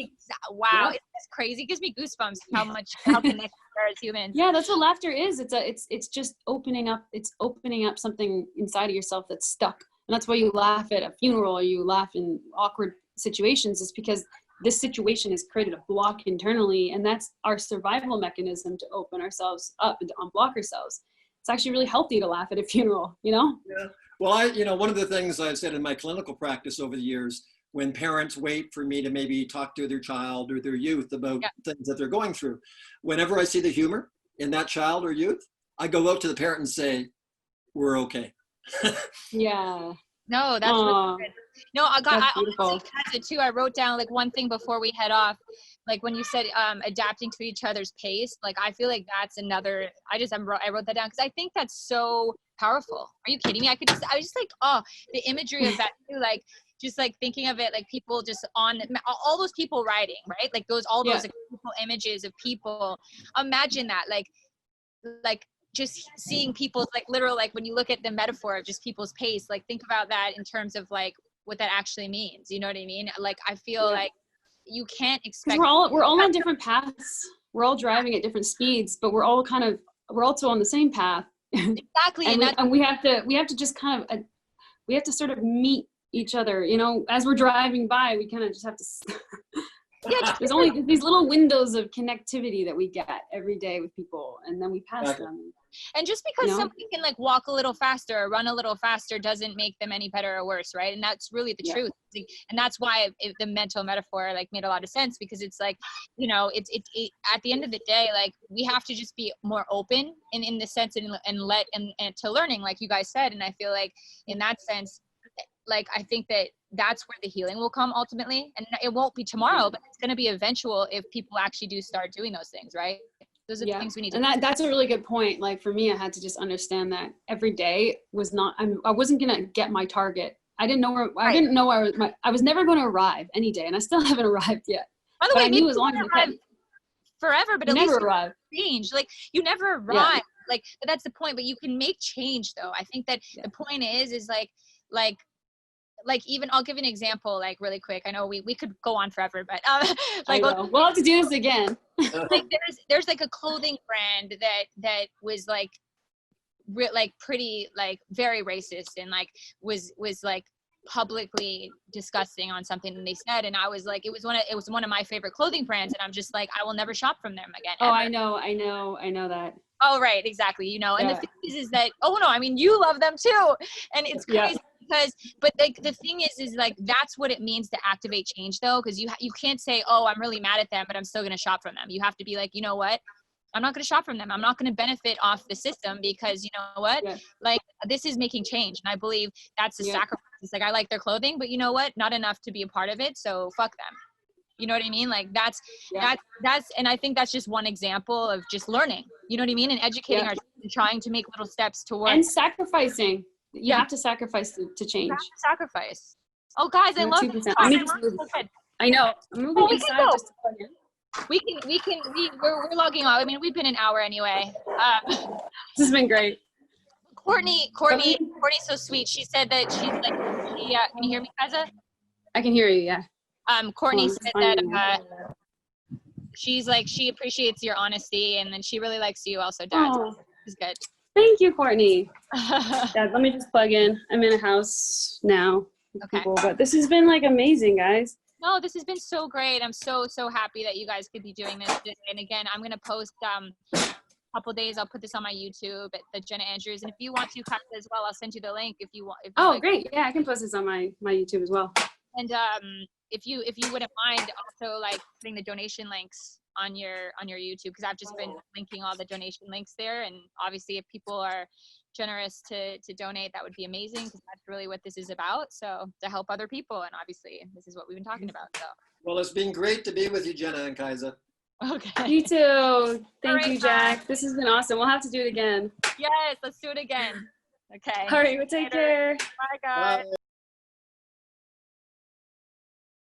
A: Wow. It's crazy. It gives me goosebumps how connected we are as humans.
B: Yeah, that's what laughter is. It's just opening up. It's opening up something inside of yourself that's stuck. And that's why you laugh at a funeral or you laugh in awkward situations. It's because this situation has created a block internally, and that's our survival mechanism to open ourselves up and to unblock ourselves. It's actually really healthy to laugh at a funeral, Yeah.
C: Well, one of the things I've said in my clinical practice over the years, when parents wait for me to maybe talk to their child or their youth about things that they're going through, whenever I see the humor in that child or youth, I go out to the parent and say, "We're okay."
A: No, that's really good. No, I honestly had it too. I wrote down one thing before we head off. When you said adapting to each other's pace, I feel like that's another, I wrote that down because I think that's so powerful. Are you kidding me? I was just the imagery of that too, just thinking of it, people just on all those people riding, right? Those beautiful images of people. Imagine that, just seeing people's literal, when you look at the metaphor of just people's pace, think about that in terms of what that actually means. You know what I mean? I feel you can't expect.
B: We're all on different paths. We're all driving at different speeds, but we're also on the same path.
A: Exactly.
B: and we have to just we have to sort of meet each other, as we're driving by. We kind of just have to there's only these little windows of connectivity that we get every day with people, and then we pass them.
A: And just because somebody can walk a little faster or run a little faster doesn't make them any better or worse, right? And that's really the truth. And that's why the mental metaphor made a lot of sense, because it's it's at the end of the day, we have to just be more open in the sense and to learning, like you guys said. And I feel in that sense, I think that's where the healing will come ultimately. And it won't be tomorrow, but it's going to be eventual if people actually do start doing those things, right? Those are the things we need to do.
B: And that's a really good point. For me, I had to just understand that every day was not, I wasn't going to get my target. I didn't know where, I was never going to arrive any day, and I still haven't arrived yet.
A: By the way,
B: I knew as long as I could.
A: Forever, but at
B: never
A: least
B: arrive.
A: Change. You never arrive. But that's the point. But you can make change, though. I think that the point is even, I'll give an example, really quick. I know we could go on forever, but
B: we'll have to do this again.
A: there's a clothing brand that was pretty very racist and was publicly disgusting on something that they said, and I was it was one of my favorite clothing brands, and I'm just I will never shop from them again.
B: Oh,
A: ever.
B: I know that.
A: Oh, right, exactly. And the thing is that, oh no, I mean, you love them too, and it's crazy. But the thing is that's what it means to activate change, though, because you can't say, oh, I'm really mad at them, but I'm still going to shop from them. You have to be you know what? I'm not going to shop from them. I'm not going to benefit off the system, because you know what? This is making change. And I believe that's a sacrifice. It's I like their clothing, but you know what? Not enough to be a part of it. So fuck them. You know what I mean? Like that's,
B: Yeah.
A: and I think that's just one example of just learning, you know what I mean? And educating ourselves and trying to make little steps towards.
B: And sacrificing. You have to sacrifice to change.
A: You have to sacrifice. Oh guys, I love
B: 2%.
A: this.
B: I need to move. I know. I'm moving inside just to plug in.
A: We're logging off. I mean, we've been an hour anyway.
B: This has been great.
A: Courtney's so sweet. She said that she's like, can you hear me, Kiesza?
B: I can hear you, yeah.
A: Courtney
B: Hold on,
A: said that she's like, she appreciates your honesty, and then she really likes you also, Dad.
B: Oh,
A: It's good.
B: thank you, Courtney. Dad, let me just plug in. I'm in a house now with
A: Okay.
B: people, but this has been like amazing, guys.
A: No, this has been so great. I'm so happy that you guys could be doing this. And again, I'm gonna post a couple days. I'll put this on my YouTube at the Jenna Andrews. And if you want to, Kiesza, as well, I'll send you the link if you want.
B: Oh, great. Yeah, I can post this on my YouTube as well.
A: And if you wouldn't mind also like putting the donation links on your YouTube, because I've just been linking all the donation links there. And obviously, if people are generous to donate, that would be amazing, because that's really what this is about. So to help other people, and obviously this is what we've been talking about. So.
C: Well, it's been great to be with you, Jenna and Kiesza.
A: Okay.
B: You too. Thank you,
A: right,
B: Jack. This has been awesome. We'll have to do it again.
A: Yes, let's do it again. Okay.
B: All right, well, take care.
A: Bye, guys.
C: Bye.